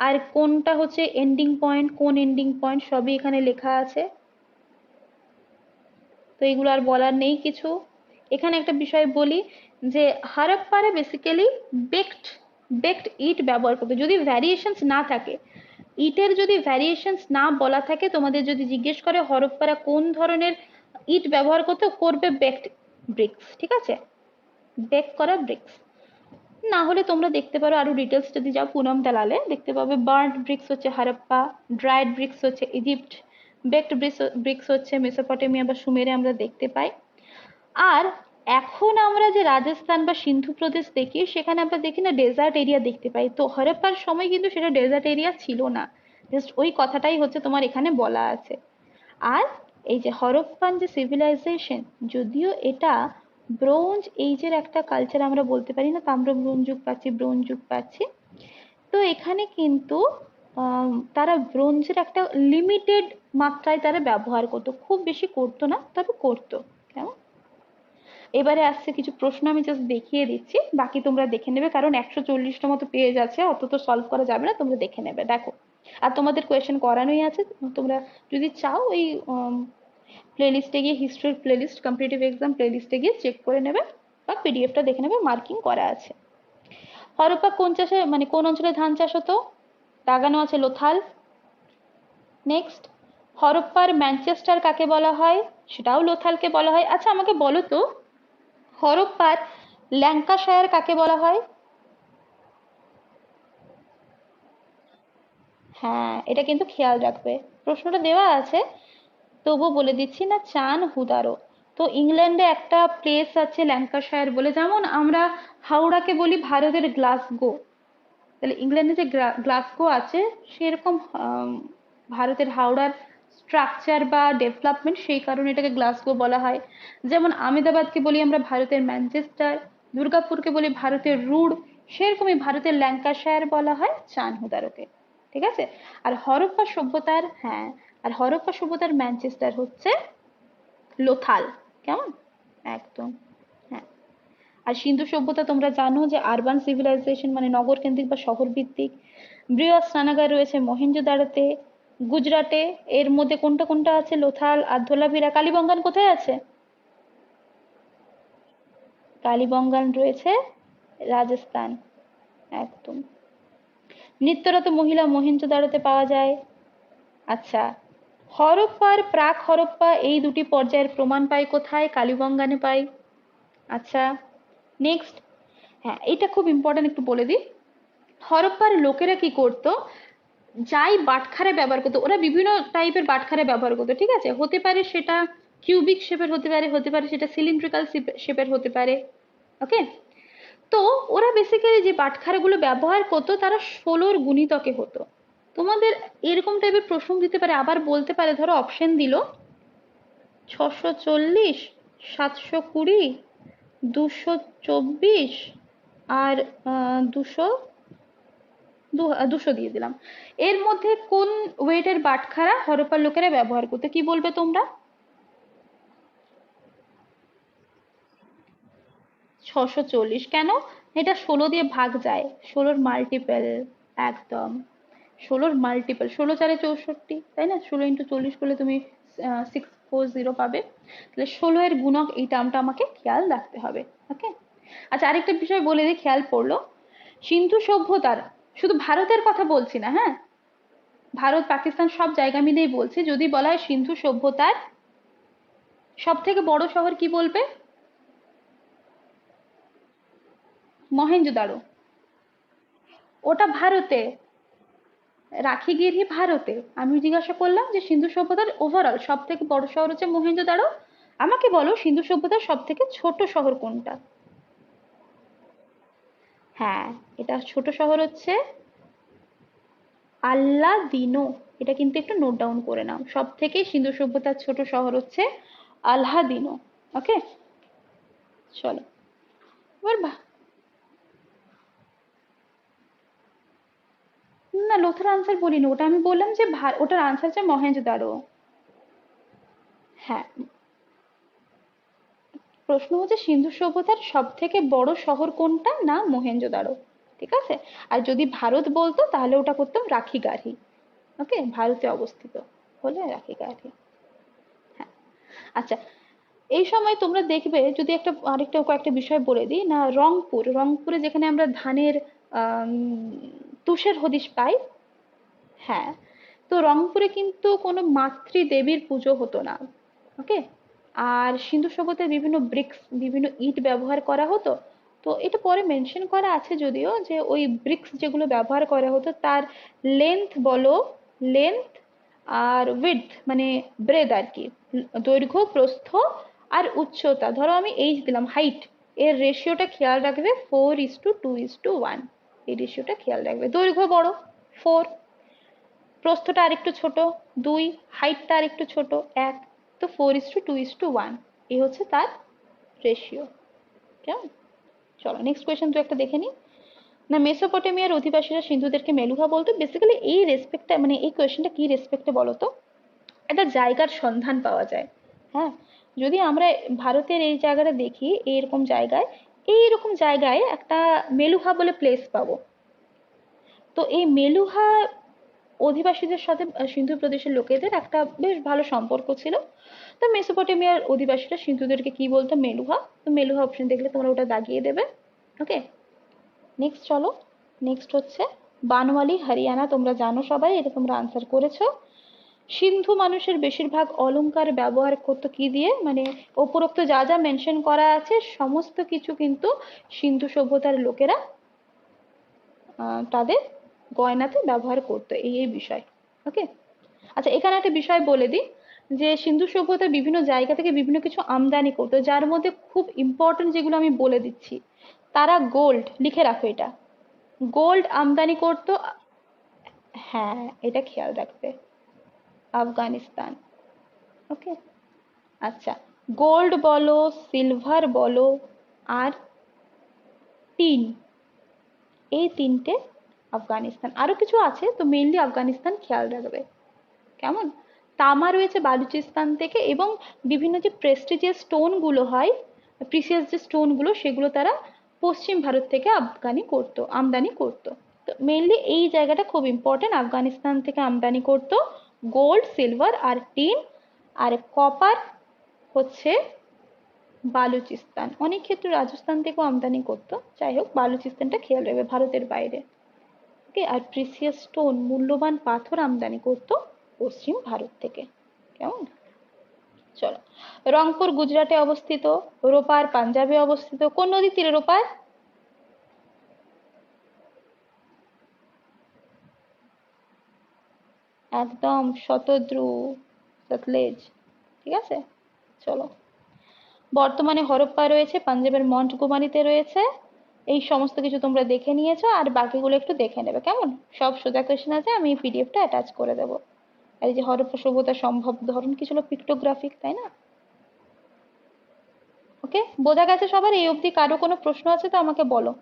আর কোনটা হচ্ছে এন্ডিং পয়েন্ট, কোন এন্ডিং পয়েন্ট সবই এখানে লেখা আছে। তো এগুলো আর বলার নেই কিছু। এখানে একটা বিষয় বলি যে হারাপ্পারে বেসিক্যালি বেকড ইট ব্যবহার করতে, যদি ভ্যারিয়েশনস না থাকে, ইটের যদি ভ্যারিয়েশনস না বলা থাকে, তোমাদের যদি জিজ্ঞেস করে হরপ্পারা কোন ধরনের ইট ব্যবহার করবে বেকড ব্রিক্স, ঠিক আছে, বেক করা ব্রিক্স। না হলে তোমরা দেখতে পারো আরো ডিটেলস যদি যাও পুনম দালালে দেখতে পাবে বার্ন্ড ব্রিক্স হচ্ছে হারাপ্পা, ড্রাইড ব্রিক্স হচ্ছে ইজিপ্ট, বেকড ব্রিক্স হচ্ছে মেসোপটেমিয়া বা সুমেরে আমরা দেখতে পাই। আর এখন আমরা যে রাজস্থান বা সিন্ধু প্রদেশ দেখি সেখানে আমরা দেখি না ডেজার্ট এরিয়া দেখতে পাই, তো হরপ্পার সময় কিন্তু সেটা ডেজার্ট এরিয়া ছিল না, জাস্ট ওই কথাটাই হচ্ছে তোমার এখানে বলা আছে। আর এই যে হরপ্পান যে সিভিলাইজেশন, যদিও এটা ব্রোঞ্জ এইজের একটা কালচার আমরা বলতে পারি না, তাম্র ব্রোঞ্জ যুগ পাচ্ছি, ব্রোঞ্জ যুগ পাচ্ছি, তো এখানে কিন্তু তারা ব্রোঞ্জের একটা লিমিটেড মাত্রায় তারা ব্যবহার করতো, খুব বেশি করতো না তবে করতো, কেমন। এবারে আসছে কিছু প্রশ্ন আমি জাস্ট দেখিয়ে দিচ্ছি, বাকি তোমরা দেখে নেবে, কারণ 140টা মতো পেজ আছে, অত তো সলভ করা যাবে না, তোমরা দেখে নেবে। দেখো, আর তোমাদের কোয়েশ্চেন করানোই আছে, তোমরা যদি চাও ওই প্লেলিস্টে গিয়ে হিস্ট্রির প্লেলিস্ট, কম্পিটিটিভ এক্সাম প্লেলিস্টে গিয়ে চেক করে নেবে বা পিডিএফটা দেখে নেবে, মার্কিং করা আছে। হরপ্পা কোন চাষে মানে কোন অঞ্চলে ধান চাষ হতো, দাগানো আছে লোথাল। নেক্সট, হরপ্পার ম্যানচেস্টার কাকে বলা হয়, সেটাও লোথালকে বলা হয়। আচ্ছা আমাকে বলো তো হরপ্পার ল্যাঙ্কাশায়ার কাকে বলা হয়? হ্যাঁ এটা কিন্তু খেয়াল রাখবে, প্রশ্নটা দেওয়া আছে তবু বলে দিচ্ছি না, চান হুদারো। তো ইংল্যান্ডে একটা প্লেস আছে ল্যাঙ্কাশায়ার বলে, যেমন আমরা হাওড়াকে বলি ভারতের গ্লাসগো, তাহলে ইংল্যান্ডে যে গ্লাসগো আছে সেরকম ভারতের হাওড়ার স্ট্রাকচার বা ডেভেলপমেন্ট, সেই কারণে এটাকে গ্লাসগো বলা হয়। যেমন আমেদাবাদকে বলি আমরা ভারতের ম্যানচেস্টার, দুর্গাপুরকে বলি ভারতের রুড়, সেরকমই ভারতের ল্যাঙ্কাশায়ার বলা হয় চানহুদারোকে, ঠিক আছে। আর হরপ্পা সভ্যতার, হ্যাঁ, আর হরপ্পা সভ্যতার ম্যানচেস্টার হচ্ছে লোথাল, কেমন, একদম, হ্যাঁ। আর সিন্ধু সভ্যতা তোমরা জানো যে আরবান সিভিলাইজেশন মানে নগর কেন্দ্রিক বা শহর ভিত্তিক। বৃহৎ স্নানাগার রয়েছে মহেঞ্জোদারোতে, গুজরাটে, এর মধ্যে কোনটা কোনটা আছে, লোথাল আর ধোলাভিরা। কালীবঙ্গান কোথায় আছে? কালীবঙ্গান রয়েছে রাজস্থান, একদম। নিত্যরত মহিলা মহেঞ্জোদারোতে পাওয়া যায়। আচ্ছা, হরপ্পা আর প্রাক হরপ্পা এই দুটি পর্যায়ের প্রমাণ পাই কোথায়? কালীবঙ্গানে পাই। আচ্ছা নেক্সট, হ্যাঁ এটা খুব ইম্পর্টেন্ট, একটু বলে দিই। হরপ্পার লোকেরা কি করতো, যাই বাটখারা ব্যবহার করতো, ওরা বিভিন্ন টাইপের বাটখারা ব্যবহার করতো, ঠিক আছে, হতে পারে সেটা কিউবিক শেপের হতে পারে, হতে পারে সেটা সিলিন্ড্রিক্যাল শেপের হতে পারে, ওকে। তো ওরা বেসিক্যালি যে বাটখারাগুলো ব্যবহার করতো তারা 16র গুণিতকে হতো। তোমাদের এরকম টাইপের প্রশ্ন দিতে পারে, আবার বলতে পারে, ধরো অপশন দিল 640, 720, 224 আর 200, 200 দিয়ে দিলাম, এর মধ্যে কোন ওয়েটের বাটখারা হরপ্পার লোকেরা ব্যবহার করতো, কি বলবে তোমরা? 640, কেন? এটা 16 দিয়ে ভাগ যায়, 16র মাল্টিপল, একদম 16র মাল্টিপল, 16×4 = 64, তাই না, 16 × 40 করলে তুমি 640 পাবে, তাহলে 16 এর গুণক এই টার্মটা আমাকে খেয়াল রাখতে হবে, ওকে। আচ্ছা আরেকটা বিষয় বলে দিই, খেয়াল পড়লো, সিন্ধু সভ্যতার, শুধু ভারতের কথা বলছি না, হ্যাঁ, ভারত পাকিস্তান সব জায়গা মিলেই বলছি, যদি বলা হয় সিন্ধু সভ্যতার সব থেকে বড় শহর কি বলবে? মহেঞ্জোদারো, ওটা ভারতে, রাখিগিরি ভারতে। আমি জিজ্ঞাসা করলাম যে সিন্ধু সভ্যতার ওভারঅল সব থেকে বড় শহর হচ্ছে মহেঞ্জোদারো, আমাকে বলো সিন্ধু সভ্যতার সব থেকে ছোট শহর কোনটা? হ্যাঁ, এটা ছোট শহর হচ্ছে আল্লাদিনো। এটা কিন্তু একটু নোট ডাউন করে নাও, সব থেকে সিন্ধু সভ্যতার ছোট শহর হচ্ছে আল্লাদিনো। ওকে, চলো এবার না, লোথার আনসার বলিনি, ওটা আমি বললাম যে ওটার আনসার হচ্ছে মহেঞ্জোদারো। হ্যাঁ, প্রশ্ন হচ্ছে সিন্ধু সভ্যতার সব থেকে বড় শহর কোনটা, না মহেঞ্জোদারো। ঠিক আছে, আর যদি ভারত বলতো তাহলে ওটা করতাম রাখিগাড়ি। ওকে, ভারতে অবস্থিত হলে রাখিগাড়ি। হ্যাঁ, আচ্ছা, এই সময় তোমরা দেখবে যদি একটা আরেকটা কয়েকটা বিষয় বলে দিই না, রংপুরে যেখানে আমরা ধানের আম, তুষের হদিশ পাই। হ্যাঁ, তো রংপুরে কিন্তু কোনো মাতৃদেবীর পুজো হতো না। ওকে, আর সিন্ধু সভ্যতায় বিভিন্ন ব্রিক্স, বিভিন্ন ইট ব্যবহার করা হতো। তো এটা পরে মেনশন করা আছে যদিও, যে ওই ব্রিক্স যেগুলো ব্যবহার করা হতো তার লেন্থ বলো, লেন্থ আর উইডথ মানে ব্রেড আর কি, দৈর্ঘ্য প্রস্থ আর উচ্চতা, ধরো আমি এইচ দিলাম হাইট, এর রেশিওটা খেয়াল রাখবে 4:2:1। এই রেশিওটা খেয়াল রাখবে, দৈর্ঘ্য বড় 4, প্রস্থটা আরেকটু ছোট 2, হাইটটা আরেকটু ছোট 1, তো 4:2:1 এই হচ্ছে তার রেশিও। কেমন? চলো নেক্সট কোয়েশ্চেন তো একটা দেখে নি। না, মেসোপটেমিয়ার অধিবাসীরা সিন্ধুদেরকে মেলুহা বলতো। বেসিক্যালি এই রেসপেক্টটা মানে এই কোয়েশ্চেনটা কি রেসপেক্টে বলো তো, একটা জায়গার সন্ধান পাওয়া যায়। হ্যাঁ, যদি আমরা ভারতের এই জায়গাটা দেখি, এইরকম জায়গায়, এইরকম জায়গায় একটা মেলুহা বলে প্লেস পাবো। তো এই মেলুহা অধিবাসীদের সাথে সিন্ধু প্রদেশের লোকেদের একটা বেশ ভালো সম্পর্ক ছিল। তো মেসোপটেমিয়ার অধিবাসীরা সিন্ধুদেরকে কি বলতো, মেলুহা। তো মেলুহা অপশন দেখলে তোমরা ওটা দাগিয়ে দেবে। ওকে, নেক্সট চলো, নেক্সট হচ্ছে বানওয়ালি হরিয়ানা। তোমরা জানো সবাই, এটা তোমরা আনসার করেছো। সিন্ধু মানুষের বেশিরভাগ অলংকার ব্যবহার করতো কি দিয়ে, মানে উপরোক্ত যা যা মেনশন করা আছে সমস্ত কিছু কিন্তু সিন্ধু সভ্যতার লোকেরা তাদের গয়নাতে ব্যবহার করতো, এই বিষয়। ওকে, আচ্ছা এখানে একটা বিষয় বলে দিই, যে সিন্ধু সভ্যতা বিভিন্ন জায়গা থেকে বিভিন্ন কিছু আমদানি করতো, যার মধ্যে খুব ইম্পর্টেন্ট যেগুলো আমি বলে দিচ্ছি। তারা গোল্ড, লিখে রাখো এটা, গোল্ড আমদানি করতো। হ্যাঁ, এটা খেয়াল রাখবে, আফগানিস্তান। ওকে, আচ্ছা, গোল্ড বলো, সিলভার বলো, আর টিন, এই তিনটে আফগানিস্তান। আরো কিছু আছে, তো মেইনলি আফগানিস্তান খেয়াল রাখবে। কেমন? তামা রয়েছে বালুচিস্তান থেকে, এবং বিভিন্ন যে প্রেস্টিজিয়াস স্টোন গুলো হয়, প্রিসিয়াস যে স্টোন গুলো, সেগুলো তারা পশ্চিম ভারত থেকে আমদানি করতো। তো মেইনলি এই জায়গাটা খুব ইম্পর্টেন্ট, আফগানিস্তান থেকে আমদানি করতো গোল্ড, সিলভার আর টিন। আর কপার হচ্ছে বালুচিস্তান, অনেক ক্ষেত্রে রাজস্থান থেকেও আমদানি করতো। যাই হোক, বালুচিস্তানটা খেয়াল রাখবে, ভারতের বাইরে। ওকে, আর প্রিসিয়াস স্টোন, মূল্যবান পাথর আমদানি করতো পশ্চিম ভারত থেকে। কেমন? চলো, রংপুর গুজরাটে অবস্থিত, রোপার পাঞ্জাবে অবস্থিত। কোন নদীর তীরে রোপার? একদম শতদ্রু, সতলেজ। ঠিক আছে, চলো, বর্তমানে হরপ্পা রয়েছে, পাঞ্জাবের মন্টগোমারিতে রয়েছে। এই সমস্ত কিছু তোমরা দেখে নিয়েছো, আর বাকিগুলো একটু দেখে নেবে। কেমন? সব সোজা কোয়েশ্চেন আছে, আমি পিডিএফটা অ্যাটাচ করে দেবো। আর এই যে হরপ্পা সভ্যতার সম্ভব ধরন কি ছিল, পিক্টোগ্রাফিক, তাই না? ওকে, বোঝা গেছে সবার? এই অবধি কারো কোনো প্রশ্ন আছে তো আমাকে বলো।